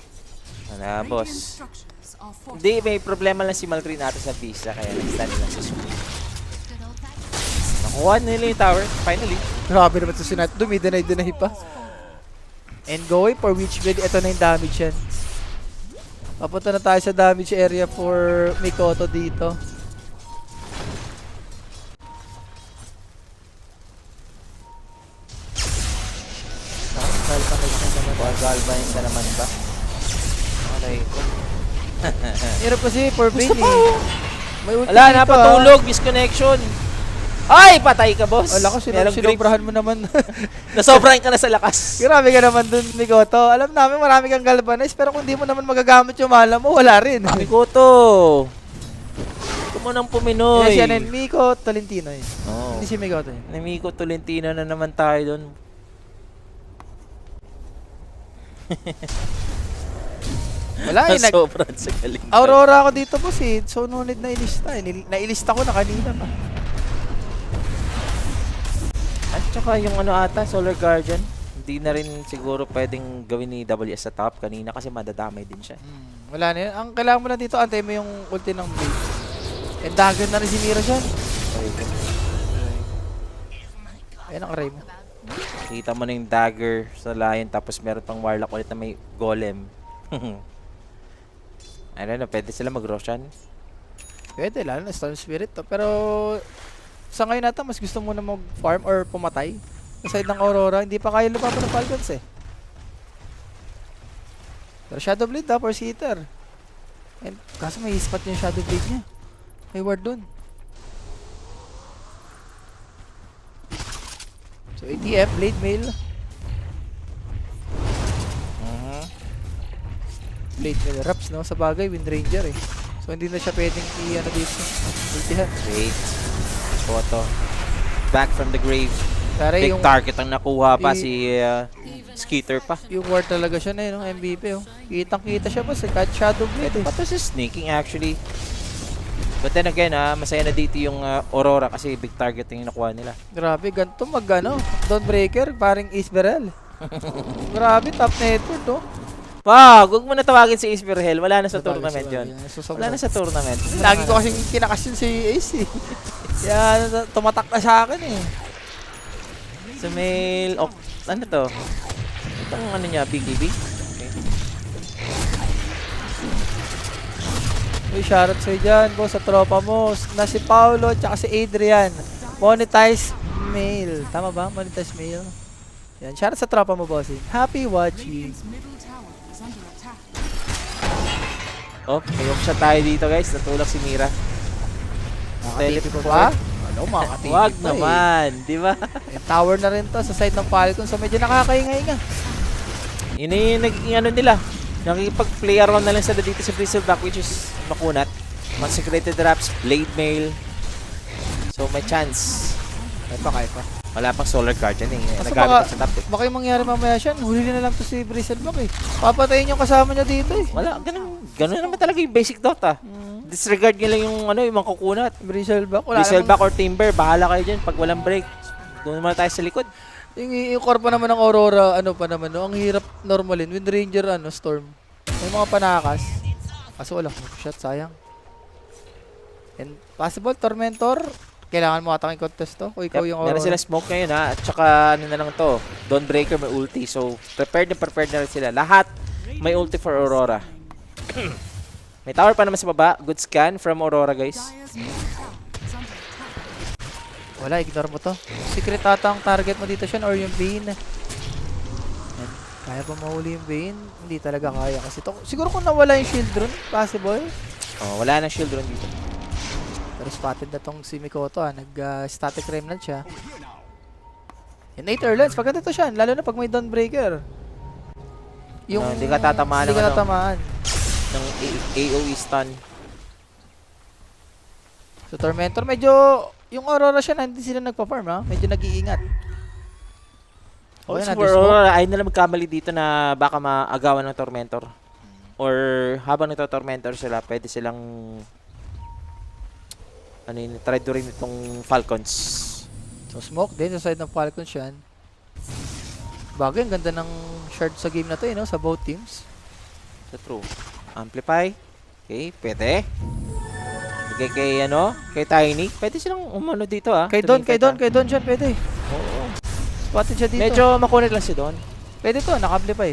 Wala, boss. Radiant structures are fortified. Hindi, may problema lang si Malgreen natin sa visa kaya nag-stand lang sa school. Nakuha nila yung tower, finally. Grabe naman ito si Night. Deny pa. And going for Witch Blade. Ito na yung damage yan. Papunta na tayo sa damage area for Mikoto dito. Galvanize na naman ba? Okay. Hirap kasi for Bane Gusto pa, eh. oh. May ulti Wala, dito, napatulog, misconnection. Ay, patay ka, boss. Wala ko, Merong grip. sinobrahan mo naman. Nasobrahan ka na sa lakas. Grabe ka naman dun, Mikoto. Alam namin marami kang galvanize, pero kung di mo naman magagamit yung mala mo, wala rin. Mikoto. Ito mo nang puminoy. Yes, yan and Miko Tolentino yun. Oh. Hindi si Mikoto yun. Ni Miko Tolentino na naman tayo doon. Wala eh. Sobrang sa galing. Aurora ako dito boss eh. So no need na ilista eh. Nailista ko na kanina pa. At saka yung ano ata, Solar Guardian. Hindi na rin siguro pwedeng gawin ni WS sa top kanina kasi madadamay din siya. Wala na yun. Ang kailangan mo na dito, antay mo yung ulti ng Blade. And dagger na rin si Mira dyan. Ayan ang array mo. Kita mo na yung dagger sa Lion tapos meron pang Warlock ulit na may golem. I don't know, pwede sila mag-Roshan. Pwede, lalo na Storm Spirit to. Pero sa ngayon nata, mas gusto mo na mag-farm or pumatay. Sa side ng Aurora, hindi pa kaya lumaban ng Falcons eh. Pero Shadow Blade for Seater. And kaso may spot yung Shadow Blade niya. May ward dun. So ATF, Blade Mail. Blade Mail Raps, no? Sa bagay, Wind Ranger eh. So hindi na siya pwedeng i-ano dito. Ultihan. Wait. Photo. Back from the grave. Pare Big yung, target ang nakuha pa si Skeeter pa. yung ward talaga siya na yun, MVP oh. Kitang-kita siya boss eh, kahit Shadow Blade eh. But this is sneaking actually. But then again, masaya na dito yung Aurora kasi big target yung nakuha nila. Grabe, ganito Dawnbreaker, paring Isberel. Grabe, top network no? Wow, huwag mo na tawagin si Isberhel. Wala na sa tournament yun. Wala na sa tournament. Lagi ko kasing kinakas yun si Ace eh. Kaya tumatak na sa akin eh. Sa mail, ano to? Itong ano niya, BKB? Okay. Uy, shoutout sa'yo dyan, boss, sa tropa mo. Na si Paolo, tsaka si Adrian. Monetize mail. Tama ba? Monetize mail. Yan, shoutout sa tropa mo, bossing. Happy watching. Radiant's middle tower is under attack. Oh, may shot tayo dito guys. Natulak si Mira. Teleport pa? Ano, makakatipi Wag pa naman, di ba? eh. Tower na rin to sa side ng Falcon. So medyo nakakaingay nga. Yun na yung naging ano nila. Nakikipag-play around na lang sila dito sa Bristleback, which is makunat. Consecrated Wraps, Blade Mail. So may chance. Kaya pa. Wala pang Solar Guardian eh. Kasi Nagamit baka- pa sa top eh. Baka yung mangyari mamaya siya, huli na lang to si Bristleback eh. Papatayin yung kasama niya dito eh. Wala, ganun naman talaga yung basic Dota. Disregard nyo lang yung ano, yung mga kukunat. Bristleback, wala Bristleback or Timber, bahala kayo dyan pag walang break. Doon naman tayo sa likod. Yung core pa naman ng Aurora, ano pa naman, no? Ang hirap normalin. Wind Ranger, Storm. May mga panakas. Kaso wala kong shot, sayang. And possible, Tormentor. Kailangan mo atang i-contest to kung ikaw yung Aurora. Meron sila smoke ngayon ha. At saka ano na lang to. Dawnbreaker may ulti. So prepared na rin sila. Lahat may ulti for Aurora. May tower pa naman sa baba. Good scan from Aurora guys. Dire's middle tower is under attack. Wala, ignore mo to. Secret ata ang target mo dito siya or yung Bane. Yan. Kaya pa mahuli yung Bane? Hindi talaga kaya kasi to. Siguro kung nawala yung shield rune, possible. Oh, wala nang shield run dito. Pero spotted na tong si Mikoto nag-static remnant siya. Innate Lens, pagkanda to siya, lalo na pag may Dawnbreaker. Hindi ka tatamaan Hindi ng ka ano. tatamaan. Ng AoE stun. So Tormentor, medyo, yung Aurora siya, hindi sila nagpa-farm ha. Medyo nag-iingat. Okay, Also natin for smoke. Aurora, ay nila magkamali dito na baka maagawan ng Tormentor. Or habang nagto-Tormentor sila, pwede silang ano yun, try to rin itong Falcons. So smoke din sa side ng Falcons yan. Bagay, ang ganda ng shard sa game na to no? Sa both teams. So true. Amplify. Okay, pwede. Bigay kay ano, kay Tiny. Pwede silang umano dito Kay Don siya, pwede. Oo. Spotted siya dito. Medyo makunit lang si Don. Pwede to, naka-amplify.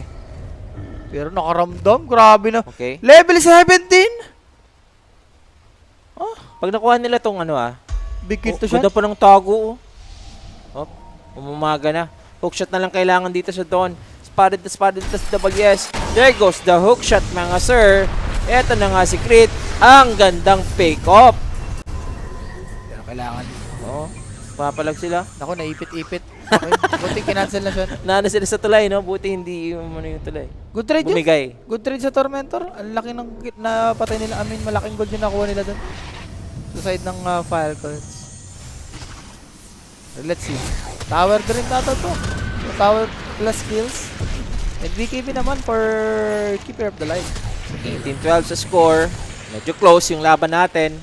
Pero nakaramdam, grabe na. Okay. Level 17! Pag nakuha nila tong ano Big kill to siya. ganda pa ng tago. Oh, umaga na. Hookshot na lang kailangan dito sa Don. Spotted the WS. There goes the hookshot mga sir. Eto na nga si Crit. Ang gandang fake-off. Pero kailangan. Oh, papalag sila. Naku, naipit-ipit. Okay. Buti kinancel na siya. Nana sila sa tulay, no? Buti hindi yung tulay. Good trade yun. Bumigay. Good trade sa Tormentor. Ang laki ng napatay nila. I mean, malaking gold yung nakuha nila doon. Sa side ng Falcons. Let's see. Tower din rin nato to. So, tower plus kills. And BKB naman for keeper of the light. 18-12 sa score. Medyo close yung laban natin.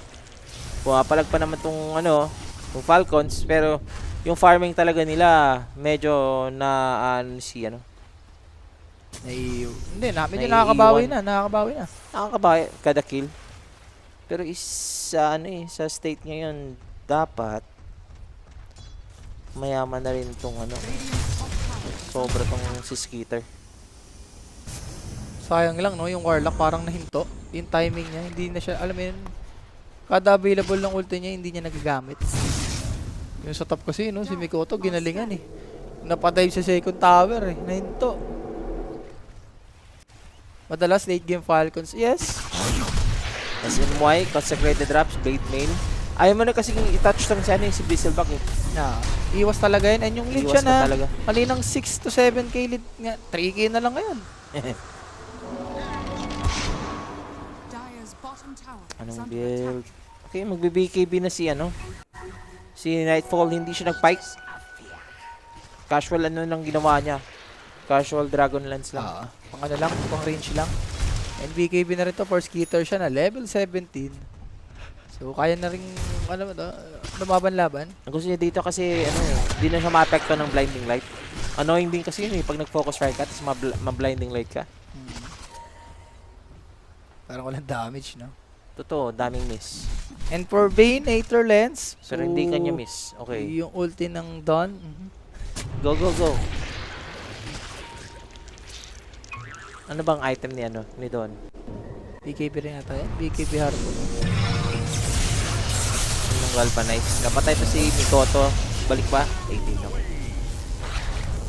Pumapalag pa naman tong ano, tong Falcons. Pero yung farming talaga nila, medyo na si ano. Hindi na, medyo Naiiwan. nakakabawi na. Nakakabay kada kill. Pero sa ano sa state ngayon dapat mayaman na rin tong ano. Sobra tong si Skeeter. Sayang lang, no? Yung Warlock parang nahinto. Yung timing niya, hindi na siya, alam mo yun, kada available ng ulti niya, hindi niya nagagamit. Yung sa top kasi, no? Si Mikoto, ginalingan eh. Napadive sa second tower eh. Nahinto. Madalas late game Falcons. Yes. SNY, Consecrated Drops, Blade Mail. Ayaw mo na kasi i-touch tong si ano yung si Bristleback eh. Iwas talaga yun. And yung lead Iwas siya ka na, talaga. kaninang 6 to 7k lead nga. 3k na lang ngayon. Dire's bottom tower is Anong under build? attack. Okay, magbe-BKB na si ano. Si Nightfall, hindi siya nag-pike. Casual ano lang ginawa niya. Casual Dragonlance lang. Pang ano lang, pang range lang. And BKB na rin to for Skitter siya na level 17. So kaya na rin, ano ba to, lumaban-laban. Ang gusto niya dito kasi ano eh, hindi na siya ma-apekto ng blinding light. Annoying din kasi yun eh, pag nag-focus fire ka, tapos ma-blinding light ka. Parang walang damage, no? Totoo, daming miss. And for Bane, Aether Lens. Pero hindi kanya miss. Okay. Yung ulti ng Dawn. Go, go, go. Ano bang item ni ano, ni Don? BKB rin ata yan. BKB Harpoon. Yung Galvanize. Napatay pa si Mikoto. Balik pa? 18 okay.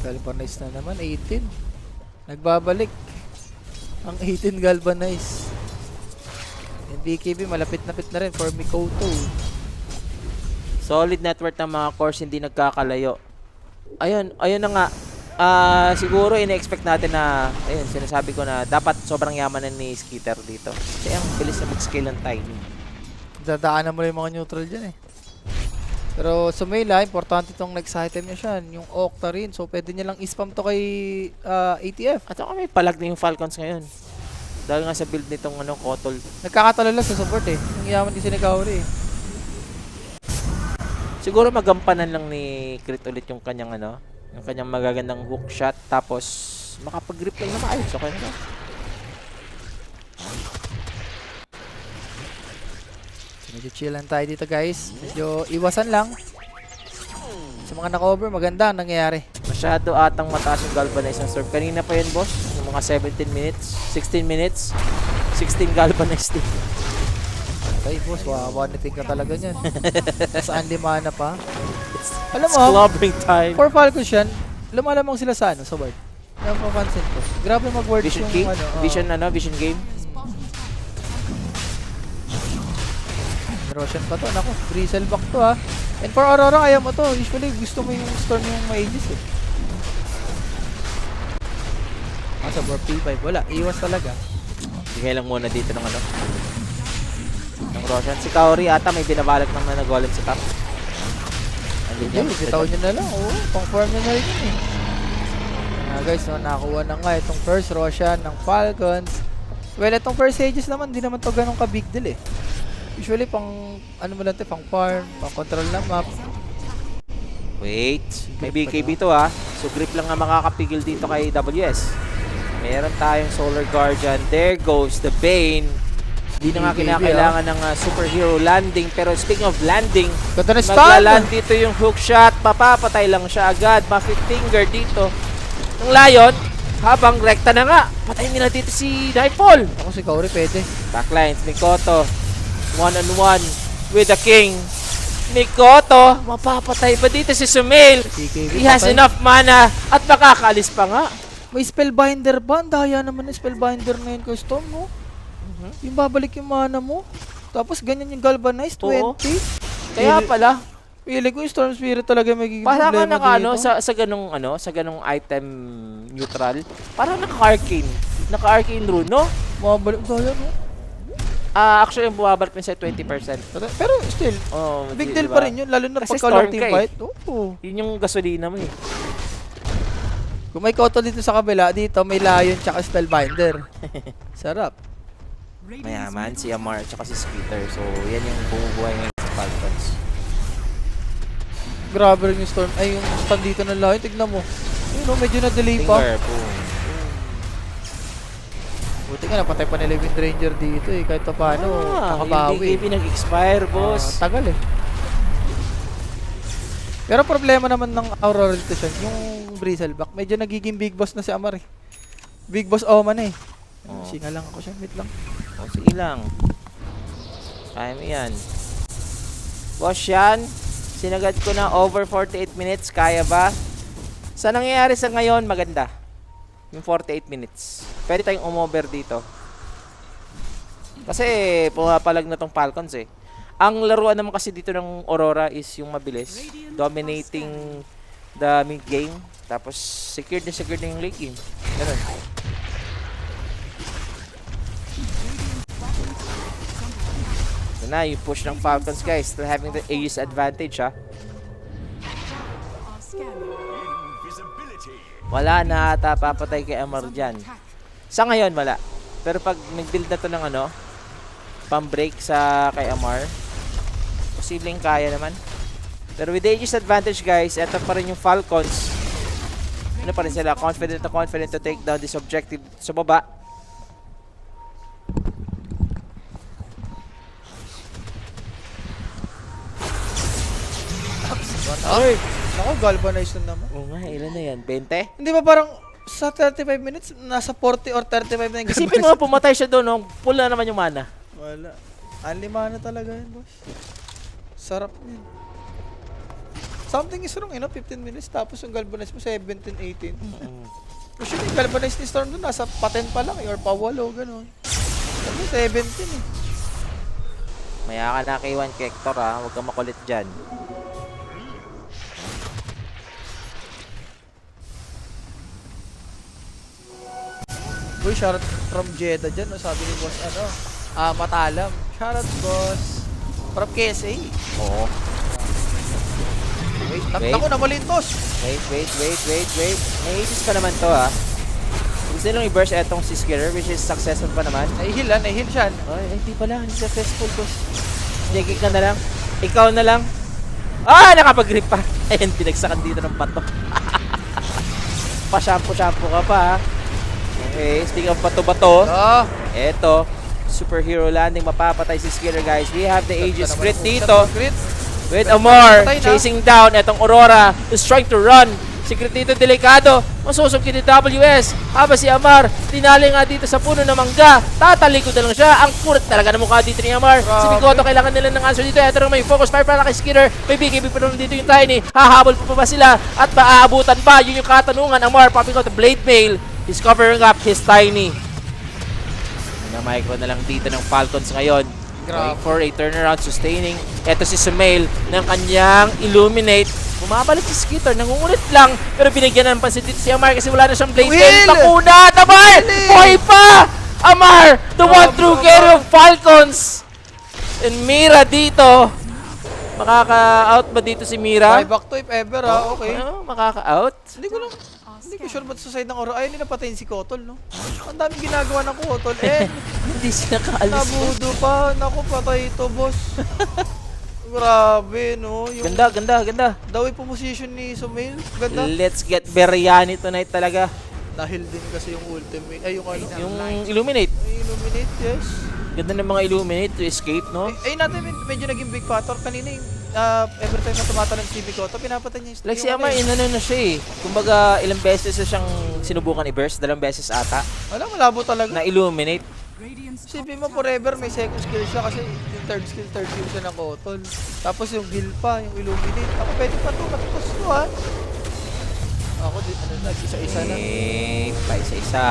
Galvanize na naman, 18. Nagbabalik. Ang 18 Galvanize. And BKB, malapit-lapit na rin for Mikoto. Solid network ng mga cores, hindi nagkakalayo. Ayun na nga. Siguro ina-expect natin na, ayun, sinasabi ko na dapat sobrang yaman na ni Skitter dito. Kasi ang bilis na mag-scale ng timing. Dadaanan mo lang yung mga neutral dyan eh. Pero Sumela, importante itong next item niya siya. Yung Octa rin. So pwede niya lang i-spam to kay ATF. At saka may palag na yung Falcons ngayon. Dahil nga sa build nitong ano, Kotol. Nagkakatalala sa support eh. Yung yaman din si Nagauri eh. Siguro magampanan lang ni Crit ulit yung kanyang ano, yung kanyang magagandang hook shot, tapos makapag-grip lang na maayos. Okay na. Medyo chill lang tayo dito guys. Medyo iwasan lang. Sa mga naka-over, maganda ang nangyayari. Masyado atang mataas yung galvanize ng serve. Kanina pa yun, boss. Yung mga 17 minutes, 16 minutes, 16 galvanized din. Ay boss, wawanitin ka talaga niyan. Saan lima na pa? Alam It's mo, clobbering time. for Falcons yan, lumalamang sila sa ano, sa ward. Yan po pansin ko. Grabe mag-ward Vision yung key? ano. Vision ano? Vision game? Roshan pa to. Naku, Bristleback to ha. And for Aurora, ayaw mo to. Usually, gusto mo yung Storm yung Mages eh. Sa Warp P5, wala. Iwas talaga. Bigay lang muna dito ng ano. Ng Roshan. Si Kaori ata may binabalak naman na golem sa top. Andun Hindi, yan. bitaw nyo na lang. Oo, pang-farm nyo na rin yun eh. Guys, no, nakakuha na nga itong first Roshan ng Falcons. Well, itong first Aegis naman, di naman to ganun ka big deal eh. Usually, pang, ano mo lang ito, pang farm, pang control ng map. Wait. May BKB to ha. So grip lang nga makakapigil dito kay WS. Meron tayong Solar Guardian. There goes the Bane. Hindi na nga BKB, kinakailangan ng superhero landing. Pero speaking of landing, Ganda na stun! maglaland dito yung hook shot. Papapatay lang siya agad. Muffet finger dito. Ng Lion, habang rekta na nga. Patayin nila dito si Nightfall. Ako si Kaori, pwede. Backlines, Mikoto. One-on-one with the King. Mikoto, mapapatay ba dito si Sumail? BKB He has patay. enough mana at makakaalis pa nga. May Spellbinder ba? Ang daya naman ng Spellbinder ngayon kay Storm, no? Yung babalik yung mana mo. Tapos ganyan yung Galvanize, 20. Oo. Kaya pala, Pili ko yung Storm Spirit talaga magiging para ka problema naka dito. sa ganung item neutral, parang naka-arcane. Naka-arcane rune, no? Mabalik, daya, no? Actually, yung bumabalik na sa 20%. Pero still, Oh, big di deal ba? pa rin yun. Lalo na Kasi pagka long Storm team ka eh. fight. Oo. Yun yung gasolina mo eh. Kung may Koto dito sa kabila, dito may Lion tsaka Spellbinder. Sarap. Mayaman, si Amar at si Skitter. So, yan yung bumubuhay ngayon sa Falcons. Grabe rin yung Storm. Ay, yung stand dito ng Lion. Tignan mo. Yun, no, medyo na-delay pa. Finger, boom. Buti nga, napatay pa nila yung Ranger dito eh. Kahit pa paano, Yung nakabawi. BKB nag-expire, boss. Tagal eh. Pero problema naman ng Aurora dito siya, yung Bristleback, medyo nagiging big boss na si Amar eh. Big boss Oman eh. Oo. Singa lang ako siya, wait lang. O, sige lang. Kaya mo yan. Boss yan, sinagad ko na over 48 minutes. Kaya ba? Sa nangyayari sa ngayon, maganda. Yung 48 minutes. Pwede tayong umover dito. Kasi pumapalag na tong Falcons eh. Ang laruan naman kasi dito ng Aurora is yung mabilis. Dominating the mid game. Tapos secured na yung late game. Ganun. Ito na, yung push ng Falcons guys. Still having the ace advantage ha. Are scanning. Wala na ata papatay kay Amar dyan. Sa ngayon wala. Pero pag nag-build na to ng ano, pang-break sa kay Amar, posibleng kaya naman. Pero with the aegis advantage guys, eto pa rin yung Falcons. Ano pa rin sila? Confident to take down this objective sa baba. Ay! Naku, galvanized na naman. Oo nga, ilan na yan? 20? Hindi ba parang sa 35 minutes, nasa 40 or 35 na yung Isipin mo nga pumatay siya doon, no? Full na naman yung mana. Wala. Anlima na talaga yun, boss. Sarap yun. Something is wrong, 15 minutes, tapos yung galvanized mo 17, 18. Usually, yung galvanized ni Storm doon, nasa pa 10 pa lang, or pa 8, gano'n. Sabi, 17 eh. Maya ka na kay Juan Hector ha, huwag kang makulit dyan. Uy, shoutout from Jeddah dyan, no? Sabi ni boss, Matalam. Shoutout, boss. From KSA. Oo. Wait, Wait. ako na malintos. Wait. May aces pa naman to ha. Gusto nilang i-burst etong si Skiller, which is successful pa naman. Nahihil siya. Ay, hindi pala. Hindi successful ko. Jiggy ka na lang. Ikaw na lang. Ah, nakapag-grip pa. Ayun, pinagsakan dito ng pato. Pa-shampoo-shampoo ka pa ha. Okay, speaking of bato-bato, Oh. eto, superhero landing, mapapatay si Skiller guys. We have the Aegis crit dito. Crit. With Amar, Patay na. chasing down etong Aurora, who's trying to run. Secret dito, delikado. Masusugin ni WS. Habang si Amar, tinali nga dito sa puno ng mangga. Tatalikod na lang siya. Ang kulit talaga ng mukha dito ni Amar. Si Grabe. Mikoto, kailangan nila ng answer dito. Ito naman yung focus fire para kay Skiller. May BKB pa naman dito yung Tiny. Hahabol pa ba sila? At maaabutan ba? Yun yung katanungan. Amar popping out the blade mail. He's covering up his Tiny. Na-micro na lang dito ng Falcons ngayon. Going for a turnaround, sustaining. Ito si Sumail ng kanyang Illuminate. Bumabalik si Skitter, nangungulit lang. Pero binigyan ng pansin dito si Amar kasi wala na siyang blade mail. Nakuna! Amar! Buhay pa! Amar! The one true carry of Falcons! And Mira dito. Makaka-out ba dito si Mira? Buy back to if ever, ha? Okay. Makaka-out? Hindi ko lang. Are Hindi ko scanning. sure ba't sa side ng Oro. Ayaw nila patayin si Kotol, no? Ang daming ginagawa ng Kotol. Eh, Hindi sila kaalis. nabudo pa. Naku, patay ito, boss. Grabe, no? Yung Ganda. daw yung position ni Sumail. Ganda. Let's get Biryani tonight talaga. Dahil din kasi yung ultimate. Ay, yung ano. Yung Illuminate. Ay, illuminate, yes. Ganda ng mga Illuminate to escape, no? Ay, natin medyo naging big factor. Kanina yung every time na tumatalon si Mikoto, pinapatay niya yung Like si yung Amar, ano eh. inano na siya eh. Kumbaga, ilang beses na siyang sinubukan i-burst. 2 beses ata. Wala, malabo talaga. Na Illuminate. Radiant's top Isipin mo, tower forever may second skill siya kasi yung third skill siya ng Kotol. Tapos yung heal pa, yung illuminate. Ako pwede pa to, matutos to ha. Ako, isa-isa na. Pa isa-isa.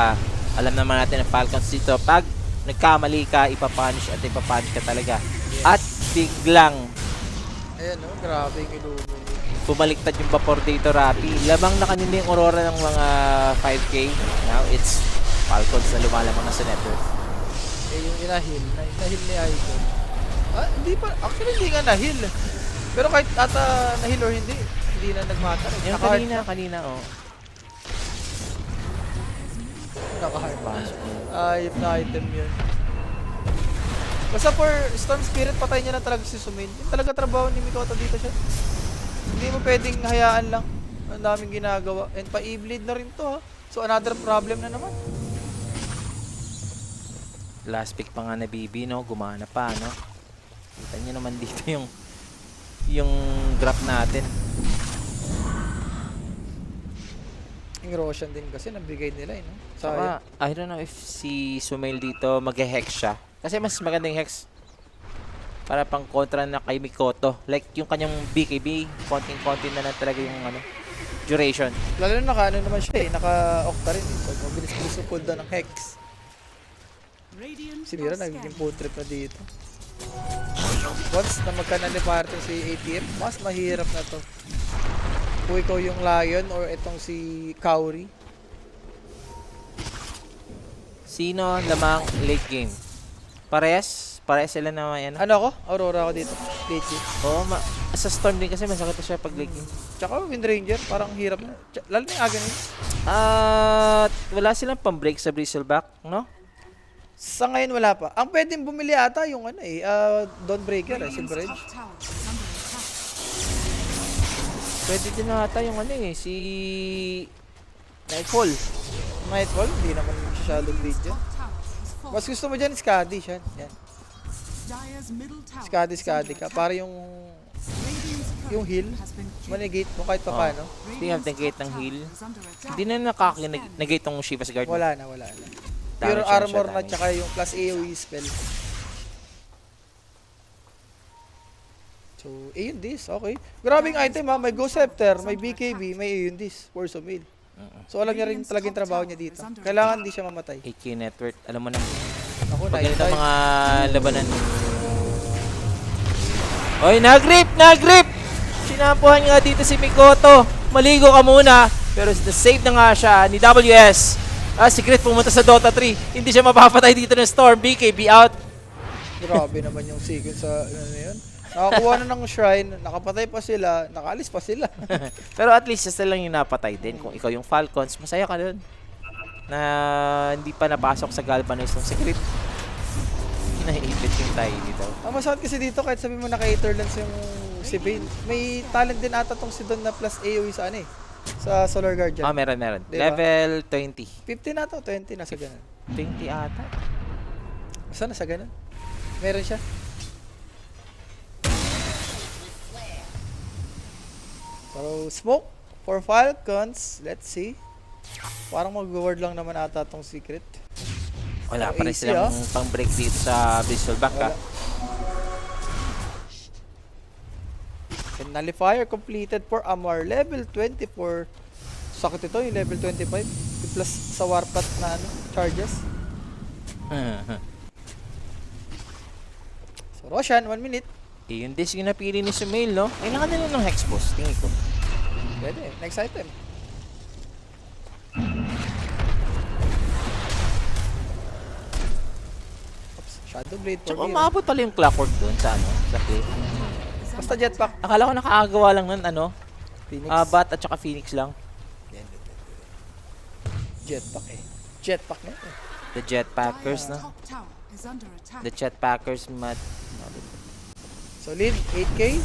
Alam naman natin ang Falcons dito. Pag nagkamali ka, ipapunish at ipapunish ka talaga. At biglang Ayan o, grabe yung illuminate. bumaliktad yung vapor dito, Rapi. Lamang na kanina yung Aurora ng mga 5K. Now it's Falcons na lumalamang na sa network. Eh, yung inahil ni Icon. Ah, hindi pa, actually hindi nga nahil. Pero kahit ata nahil or hindi na nagmatter. Yung Naka-heart kanina, oh. Naka-heart pass. Ayop na item yun. Basta for Storm Spirit, patay niya na talaga si Sumail. Yung talaga trabaho ni Mikoto dito siya. Hindi mo pwedeng hayaan lang. Ang daming ginagawa. And pa-e-bleed na rin to ha. So another problem na naman. Last pick pa nga na BB, no? Gumana pa, no? Kita nyo naman dito yung graph natin. Yung Roshan din kasi nabigay nila no? Saka, Sayang. I don't know if si Sumail dito mag-hex siya. Kasi mas magandang hex. Para pang kontra na kay Mikoto. Like yung kanyang BKB, konting-konti na lang talaga yung duration. Lalo na naka ano naman siya naka-octa rin. So mabilis-bilis yung cooldown ng Hex. Radiant Si Mira are nagiging scanning. full trip na dito. Once na magkanali parte si ATM, mas mahirap na to. Kung ikaw yung Lion or itong si Kauri. Sino lamang late game? Parehas? Parehas sila na may ano? Ano ako? Aurora ako dito. Late game. Oo, sa Storm din kasi masakit na siya pag late game. Tsaka Wind Ranger, parang hirap na. Lalo na yung aga nila. At wala silang pang-break sa Bristleback, no? Sa ngayon wala pa. Ang pwedeng bumili ata yung Dawnbreaker, Silver Radiant's Edge. top tower is under attack. Pwede din ata yung si Nightfall. Nightfall, hindi naman masyadong lead Radiant's dyan. top tower is falling. Mas gusto mo dyan, Skadi siya. Yan. Dire's middle tower Skadi is under ka. attack. Para yung Radiant's yung heal, turret has been killed. manigate mo kahit pa paano. Speaking of negate ng heal, Is under attack. hindi na nakaka-negate tong Shiva's Guard. Wala na. Damage Pure na siya, armor na damage. tsaka yung plus AoE spell. So, Aeon okay. Grabing item ha, may Ghost Scepter, may BKB, may Aeon for Sumail. So, alam niya rin talaga yung trabaho niya dito. Kailangan hindi siya mamatay. 8K net worth. Alam mo na. Ako, Pag night ganito dive. mga labanan. Oy, nagrip! Nagrip! Sinapuhan nga dito si Mikoto. Maligo ka muna. Pero na-save na nga siya ni WS. Si Crit pumunta sa Dota 3. Hindi siya mapapatay dito ng Storm. BKB out. Grabe naman yung sequence sa ano yun. Nakakuha na ng shrine, nakapatay pa sila, nakaalis pa sila. Pero at least isa lang yung napatay din. Kung ikaw yung Falcons, masaya ka dun. Na hindi pa napasok sa Galvanize ng Secret. Naiipit yung tayo dito. Ang masakit kasi dito, kahit sabi mo naka-Etherlands yung si Bane, may talent din ata tong si Don na plus AoE sa sa Solar Guardian. Meron. Diba? Level 20. 15 na to, 20 nasa ganun. 20 ata. Basta nasa ganun. Meron siya. So, smoke for Falcons. Let's see. Parang mag-ward lang naman ata tong secret. Wala Oh, pa rin easy, silang pang-break dito sa Bristleback Wala. ha. And nullifier completed for Amar. Level 24. Sakit ito yung level 25. Yung plus sa Warpath na charges. So, Roshan, 1 minute. Yung disc yung napili ni Sumail, no? Kailangan nila ng Hex Boss, tingin ko. Pwede. Next item. Oops. Shadow Blade for Tsaka Mira. umabot pala yung Clockwork doon sa sa play. Basta jetpack. Akala ko nakakagawa lang nun, Phoenix. Bat at saka Phoenix lang. Jetpack Jetpack na eh. The Jetpackers, Dire's no? top tower is under attack. The Jetpackers, Solid. 8K.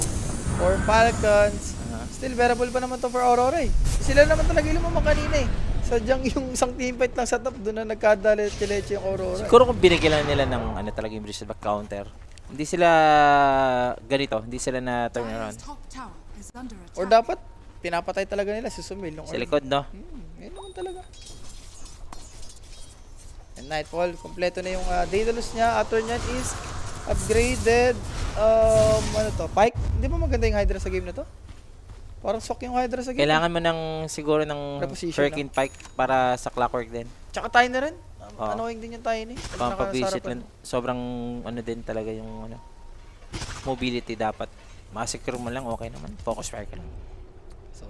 For Falcons. Still bearable pa naman to for Aurora eh. Sila naman talaga lumamang kanina eh. Sadyang yung isang teamfight lang sa top, doon na nagkadaleche yung Aurora. Siguro kung binigyan lang nila ng talaga yung Bristleback counter, hindi sila ganito, hindi sila na turn around. Dire's top tower is under attack. Or dapat, pinapatay talaga nila si Sumail. Nung Sa likod, no? Yun naman talaga. And Nightfall, kompleto na yung Daedalus niya. After niyan is upgraded, Pike. Hindi ba maganda yung Hydra sa game na to? Parang swak yung Hydra sa game. Kailangan mo ng siguro ng Reposition, Firkin Pike para sa Clockwork din. Tsaka tayo na rin. Oo. Annoying din yung tayo ni. Pampabisit lang. Sobrang din talaga yung mobility dapat. Masecure mo lang, okay naman. Focus fire ka lang. So,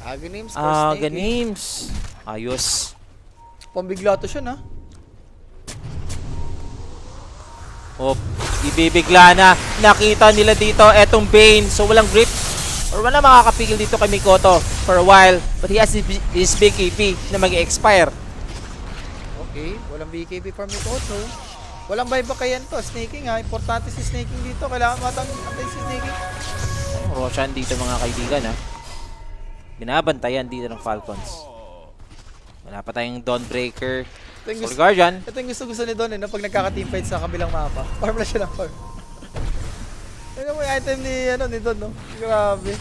Aghanim, Score Snake. Games. Ayos. Pambigla to siya na. Ibibigla na. Nakita nila dito etong Bane. So walang grip. Or wala makakapigil dito kay Mikoto for a while. But he has his BKB na mag-expire. Okay, walang BKB for Mikoto. Walang buyback kay to. Snaking ha. Importante si snaking dito. Kailangan matangay si snaking. Roshan dito mga kaibigan ha. Binabantayan dito ng Falcons. Wala pa tayong Dawnbreaker. Ito yung Soul gusto, Guardian. ito yung gusto ni Don na pag nagkaka-teamfight sa kabilang mapa. Farm na siya ng farm. Ano mo yung item ni Don, no? Grabe.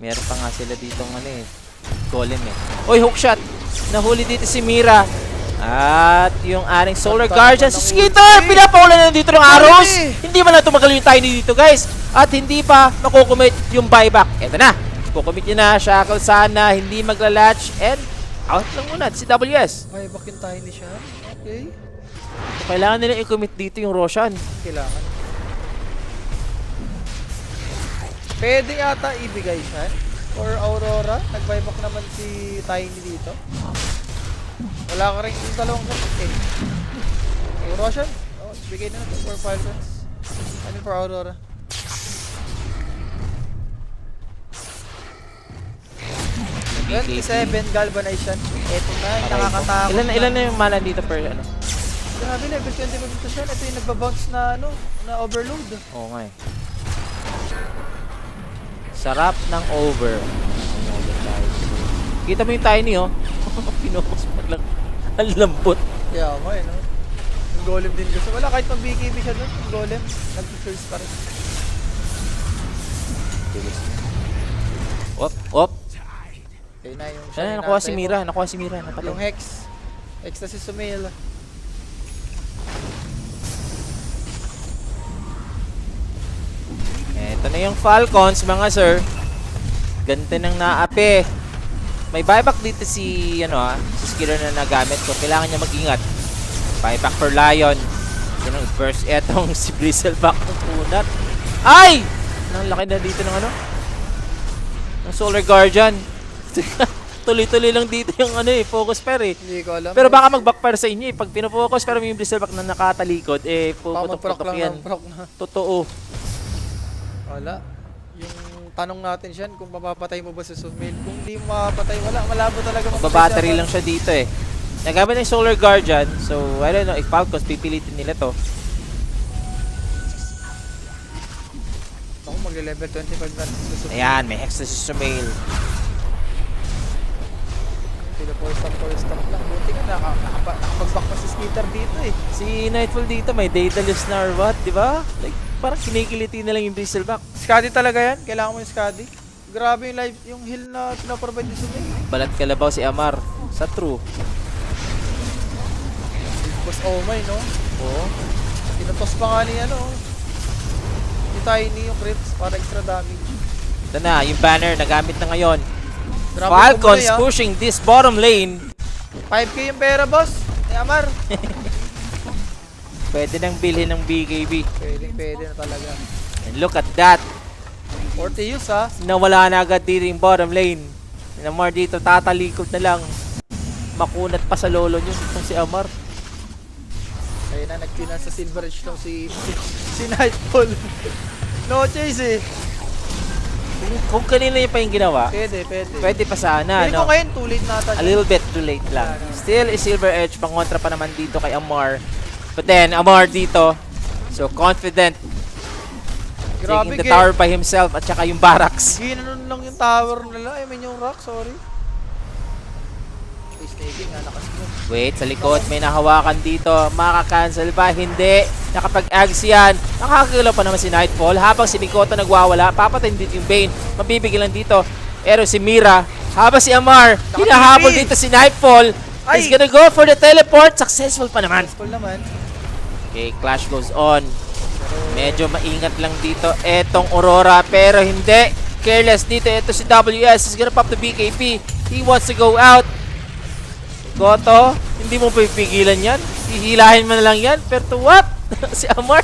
Meron pa nga sila ditong ano eh. Golem eh. Oy, hookshot! Nahuli dito si Mira. At yung ating Solar Guardian si Skitter! Pinapakulan na dito ng arrows! Hindi man na tumagal yung Tiny dito, guys. At hindi pa makukumit yung buyback. Eto na. Kukumit nyo na. Shackle sana. Hindi magla-latch. And out lang muna si WS. May back yung Tiny siya. Okay. So, kailangan nila i-commit dito yung Roshan. Kailangan. Pwede yata ibigay siya. Or Aurora. Nag-buyback naman si Tiny dito. Wala ka rin yung dalawang shot eh. Roshan. Oh, bigay na natin for Falcons. I mean for Aurora. BKB. 27 Galvanization. Eto na, nakakatakot. Ilan na yung mana dito per ano? Grabe, level 20 pa dito siya. Ito yung nagbabounce na ano, na overload. Oo nga eh. Sarap ng over. Kita mo yung Tiny oh. Pinukus pa lang. Ang lambot. Kaya ako eh, no? Yung golem din gusto. Wala, kahit mag-BKB siya doon, yung golem, nag-first pa rin. Op, op. Kaya na yung Ano, nakuha si Mira. Nakuha si Mira. Napatay. Yung Hex. Hex na si Sumail. Ito na yung Falcons, mga sir. Ganito nang naapi. May buyback dito si, si Skiller na nagamit. So, kailangan niya mag-ingat. Buyback for Lion. Yan ang first. Etong si Bristleback ng punat. Ay! Ang laki na dito ng ng Solar Guardian. Tuloy-tuloy lang dito yung focus pair eh. Hindi ko alam. Pero baka mag-backfire sa inyo eh. Pag pinofocus pero may Bristleback na nakatalikod, Baka mag-proc puputok-putok lang yan. ng proc na. Totoo. Wala. Yung tanong natin siya, kung mapapatay mo ba si Sumail. Kung di mo mapapatay, wala. Malabo talaga. Mababattery lang siya dito eh. Nagamit ng Solar Guardian. So, I don't know if Falcons pipilitin nila to. Ako magle-level 25 na si Sumail. Ayan, may hex na si Sumail. Sila for stop lang. Buti ka nakapag-back pa si Skitter dito eh. Si Nightfall dito may Daedalus na or what, di ba? Like, parang kinikiliti na lang yung Bristleback. Skadi talaga yan. Kailangan mo yung Skadi. Grabe yung live, yung heal na pinaprovide ni Sumail. Balat kalabaw si Amar. Sa true. Boss Omay, no? Oo. Tinatos pa nga ni ni Tiny yung crits para extra damage. Ito na, yung banner nagamit na ngayon. Grabe Falcons yung pushing this bottom lane. 5k yung pera, boss. Ni Amar. Pwede nang bilhin ng BKB. Pwede na talaga. And look at that. 40 use, ha? Nawala na agad dito yung bottom lane. Yung Amar dito, tatalikod na lang. Makunat pa sa lolo nyo itong si Amar. Ayun na, nagpina sa Silver Edge tong si Nightfall. No chase, eh. Kung kanina yung pa yung ginawa, Pwede. pwede pa sana, Pili ko no? ngayon, too late nata. A little bit too late lang. Still is Silver Edge, pangontra pa naman dito kay Amar. But then, Amar dito, so confident. Grabe, Taking the tower by himself at saka yung barracks. Ginanon lang yung tower nila. I mean yung rock, sorry. Snaking nga, nakasmooth. Wait, sa likod, may nahawakan dito. Makakancel ba? Hindi. Nakapag-ags yan. Nakakagalaw pa naman si Nightfall. Habang si Mikoto nagwawala, papatayin dito yung Bane. Mabibigil lang dito. Pero si Mira, habang si Amar, hinahabol dito si Nightfall. He's gonna go for the teleport. Successful pa naman. Full naman. Okay, clash goes on. Medyo maingat lang dito etong Aurora, pero hindi. Careless dito. Ito si WS. He's gonna pop the BKB. He wants to go out. Goto, hindi mo pipigilan yan. Hihilahin mo na lang yan. Pero to what? Si Amar.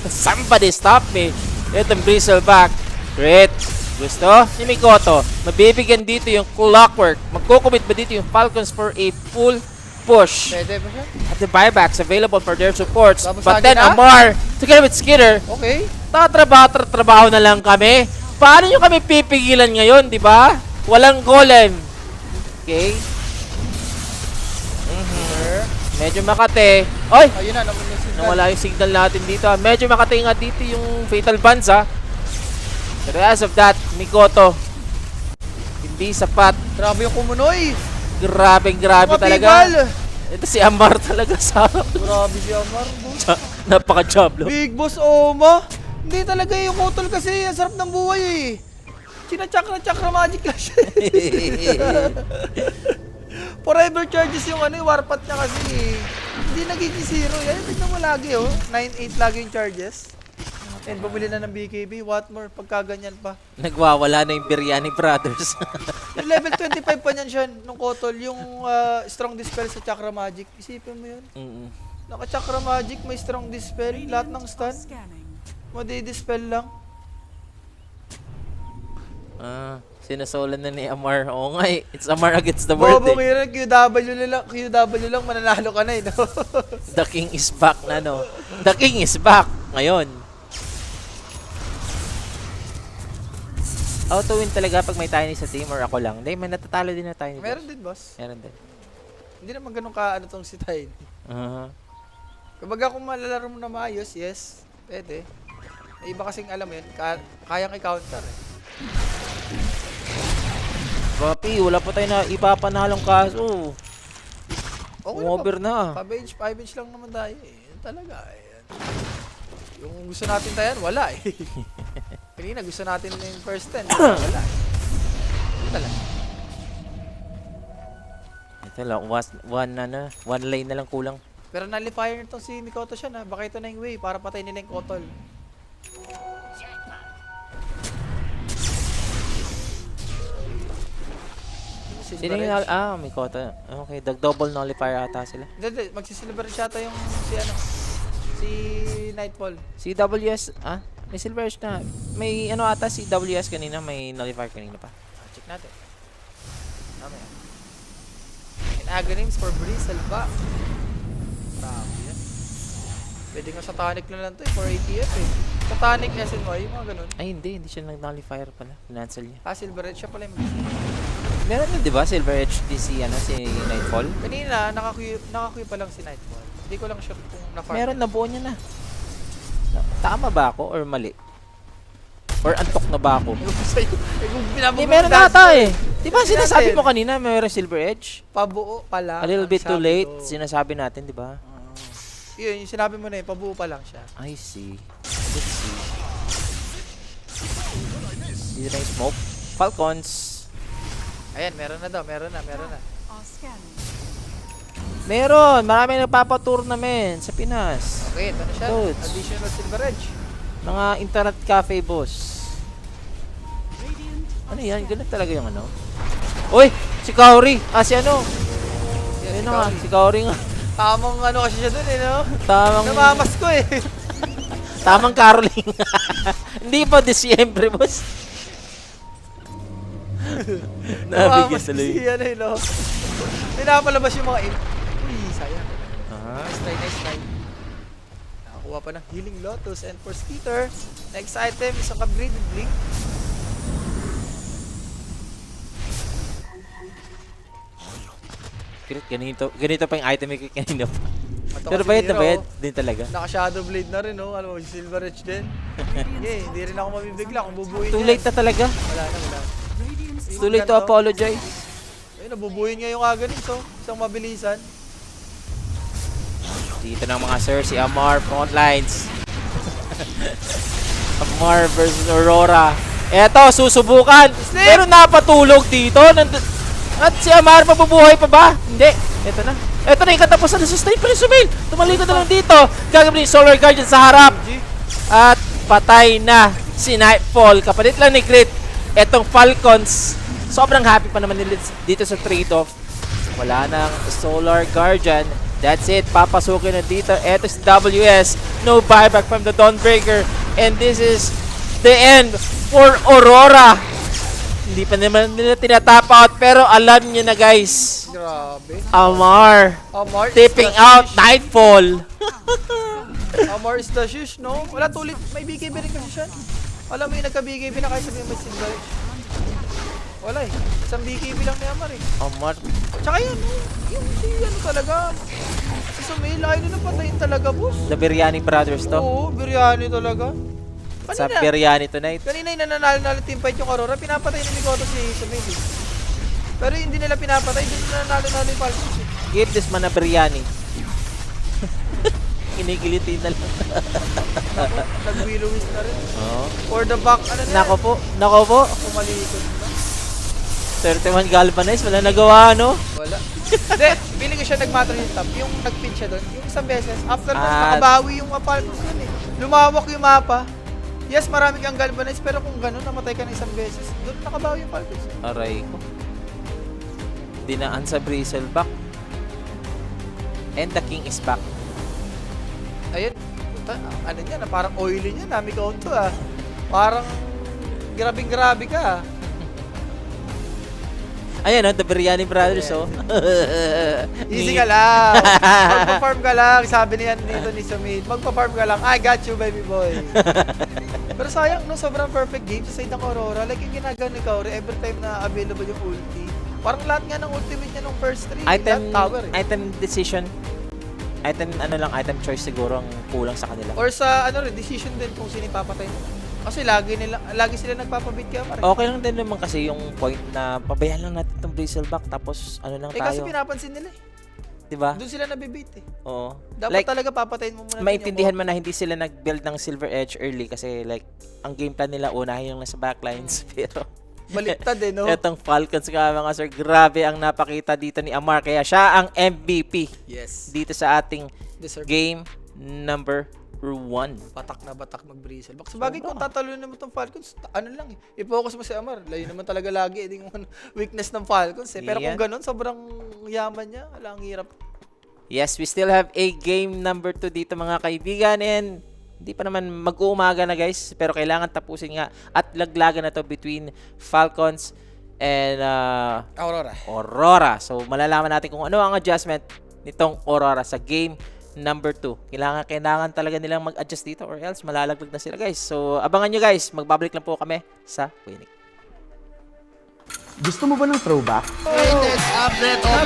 Somebody stop me. Itong Bristleback. Great. Gusto? Si Mikoto. Mabibigyan dito yung clockwork. Magkukumit ba dito yung Falcons for a full push? Pwede ba siya? At the buybacks available for their supports. Babasagin But then na? Amar, together with Skitter, Okay. tatrabaho na lang kami. Paano nyo kami pipigilan ngayon, di ba? Walang golem. Okay? Medyo makate. Oy! Ayun na, naman yung signal. Nawala yung signal natin dito. Medyo makate nga dito yung Fatal Bands, ha. But as of that, Mikoto, hindi sapat. Grabe yung kumunoy. Grabe talaga. Ito si Amar talaga sa harap. Grabe si Amar, boss. Napaka-jablo. Big Boss Oma. Hindi talaga yung utol kasi. Ang sarap ng buhay, eh. Chakra magic lang siya. Forever charges yung warpat niya kasi. Hindi nagiging zero. Yan, tignan mo lagi, oh. 9-8 lagi yung charges. And bumili na ng BKB. What more? Pagkaganyan pa. Nagwawala na yung Biryani Brothers. Yung level 25 pa niyan siya nung Kotol. Yung strong dispel sa Chakra Magic. Isipin mo yun. Mm-mm. Naka-Chakra Magic, may strong dispel. Lahat ng stun. Scanning. Madi-dispel lang. Sinasolan na ni Amar. Oo nga eh. It's Amar against the world Bobo eh. ngayon, QW lang, mananalo ka na eh. No? The King is back na no. The King is back ngayon. Auto win talaga pag may Tiny sa team or ako lang. Hindi, may natatalo din na Tiny. Meron din, boss. Meron din. Hindi naman ganun ka tong si Tiny. Kapag kung malalaro mo na maayos, yes, pwede. May iba kasing alam mo yun, kayang i-counter eh. Papi, wala pa tayo na ipapanalong kaso. Okay Over na. 5 inch lang naman tayo eh. Yun talaga eh. Yung gusto natin tayo, wala eh. Kanina gusto natin yung first 10, wala eh. Yun talaga. Ito lang, one lane na lang kulang. Pero nullifier nito si Mikoto siya na. Baka ito na yung way para patay nila yung Kotol. Sino yung Mikoto. Okay, double nullifier ata sila. Hindi. Magsisilver yata yung si Nightfall. Si WS, may silver edge na. May ata si WS kanina, may nullifier kanina pa. Check natin. Mamaya. And agonyms for Bristle ba? Grabe yan. Pwede nga sa tonic na lang to eh, for ATF eh. Sa tonic SNY, yung mga ganun. Ay, hindi siya nag-nullifier pala. Cancel niya. Silver Edge siya pala yung Meron din, di ba? Silver edge si Nightfall. kanina, nakakuy pa lang si Nightfall. Hindi ko lang sure kung na-farm. Meron, nabuo niya na. Tama ba ako or mali? Or antok na ba ako? Hindi, Meron ata eh. Di ba sinasabi mo kanina meron silver edge? Pabuo pa lang. A little bit too Sabi late, ko. sinasabi natin, di ba? Yun, yung sinabi mo na eh, pabuo pa lang siya. I see. Let's see. Dito na yung smoke. Falcons. Ayan, meron na daw, meron na. Are scanning. Meron! Maraming nagpapatournament sa Pinas. Okay, ito na siya. Goods. Additional Silver Edge. Mga internet cafe boss. Radiant. Ano yan? Ganun talaga yung ano? Uy! Si Kaori! Si ano? Yes, Ayun na nga, si Kaori nga. Tamang kasi siya dun eh, no? Tamang... Namamas ko eh. Tamang caroling. Hindi pa Disyembre, boss. Nabigyan Namamas sa si loy. no? Pinapalabas yung mga Uy, sayang. Nice try. Nakakuha pa ng Healing Lotus and for Skeeter. Next item, isang upgraded Blink. Ganito pa yung item yung kanina pa. Ito Pero kasi bayad na hero, bayad din talaga. Naka-Shadow Blade na rin, no? Ano, Silver Edge din. Hindi rin ako mabibigla kung bubuhin Too niya. late na talaga. Wala na. Radiant. Too late to apologize. Ayun, nabubuhin nga yung aganin, so. Isang mabilisan. Dito ng mga sir, si Amar, frontlines. Amar versus Aurora. Eto, susubukan. Pero napatulog dito. At si Amar, mabubuhay pa ba? Hindi. Eto na. Eto na yung katapusan na sustain pa rin Sumail. Tumalikod na lang dito. Gagawin yung Solar Guardian sa harap. At patay na si Nightfall. Kapalit lang ni Crit. Etong Falcons. Sobrang happy pa naman nila dito sa trade-off. Wala nang Solar Guardian. That's it. Papasukin na dito. Eto si WS. No buyback from the Dawnbreaker. And this is the end for Aurora. Hindi pa naman nila tinatap out. Pero alam niyo na guys. Grabe. Amar. Amar is Tipping the out shush. Nightfall. Amar is the shush, no? Wala tulit. May BKB rin kasi siya. Alam mo yung nagka-BKB na kahit sabihin may Silver Edge. Wala eh. Isang BKB lang ni Amar eh. Amar. Tsaka yan, no? Yung si talaga. Si Sumail, ayaw nila patayin talaga, boss. The Biryani Brothers to. Oo, biryani talaga. Sa Biryani tonight. Kanina yung nananalo teamfight yung Aurora, pinapatay ni Mikoto si Sumail eh. Pero hindi nila pinapatay, doon nananalo yung Falcons eh. Give this man a biryani. Kinikilitin na lang. Nako, nag-willow-wish na rin. Oo. For the back, ano na Nako po. Nako po. Pumalikod na. 31 galvanize. Wala nagawa, no? Wala. Hindi, feeling ko siya nag-matter yung top. Yung nag-pin siya doon, yung isang beses, after nun, Ah. nakabawi yung Falcons nun eh. Lumawak yung mapa. Yes, marami kang galvanize, pero kung gano'n, namatay ka ng isang beses, doon nakabawi yung Falcons. Aray ko. Dinaan sa bristleback. And the king is back. Ayun, puta, ano niya, na parang oily niya, nami count to ah. Parang grabing-grabe ka ah. Ayan, the Biryani Brothers, oh. Easy ka lang. Magpa-farm ka lang. Sabi niyan dito ni Sumit. Magpa-farm ka lang. I got you, baby boy. Pero sayang, no? Sobrang perfect game sa side ng Aurora. Like yung ginagawa ni Kaori, every time na available yung ulti. Parang lahat nga ng ultimate niya nung first 3. Item, tower eh. item decision. Item, ano lang, item choice siguro ang kulang sa kanila. Or sa, ano rin, decision din kung sino papatay mo. Kasi lagi sila nagpapabit kaya pare. Okay lang din naman kasi yung point na pabayaan lang natin itong bristleback tapos ano lang Kasi tayo. pinapansin nila eh. Diba? Doon sila nabibit eh. Oo. Dapat Like, talaga papatayin mo muna. maintindihan mo na hindi sila nag-build ng Silver Edge early kasi like, ang game plan nila unahin yung nasa backlines. Pero, Baliktad eh, no? etong Falcons nga mga sir, grabe ang napakita dito ni Amar. Kaya siya ang MVP Yes. dito sa ating Deserve. game number 1. Batak na batak mag-bristle. Baka sabagay kung tatalunin naman tong Falcons, ano lang eh. I-focus mo si Amar. Layo naman talaga lagi. Yung weakness ng Falcons eh. Pero kung ganun, sobrang yaman niya. Wala, ang hirap. Yes, we still have a game number 2 dito mga kaibigan and hindi pa naman mag-uumaga na guys pero kailangan tapusin nga at laglagan na to between Falcons and Aurora. So malalaman natin kung ano ang adjustment nitong Aurora sa game number 2. Kailangan talaga nilang mag-adjust dito or else malalaglag na sila guys. So abangan nyo guys, magbabalik lang po kami sa Winning. Gusto mo ba ng throwback? Latest update of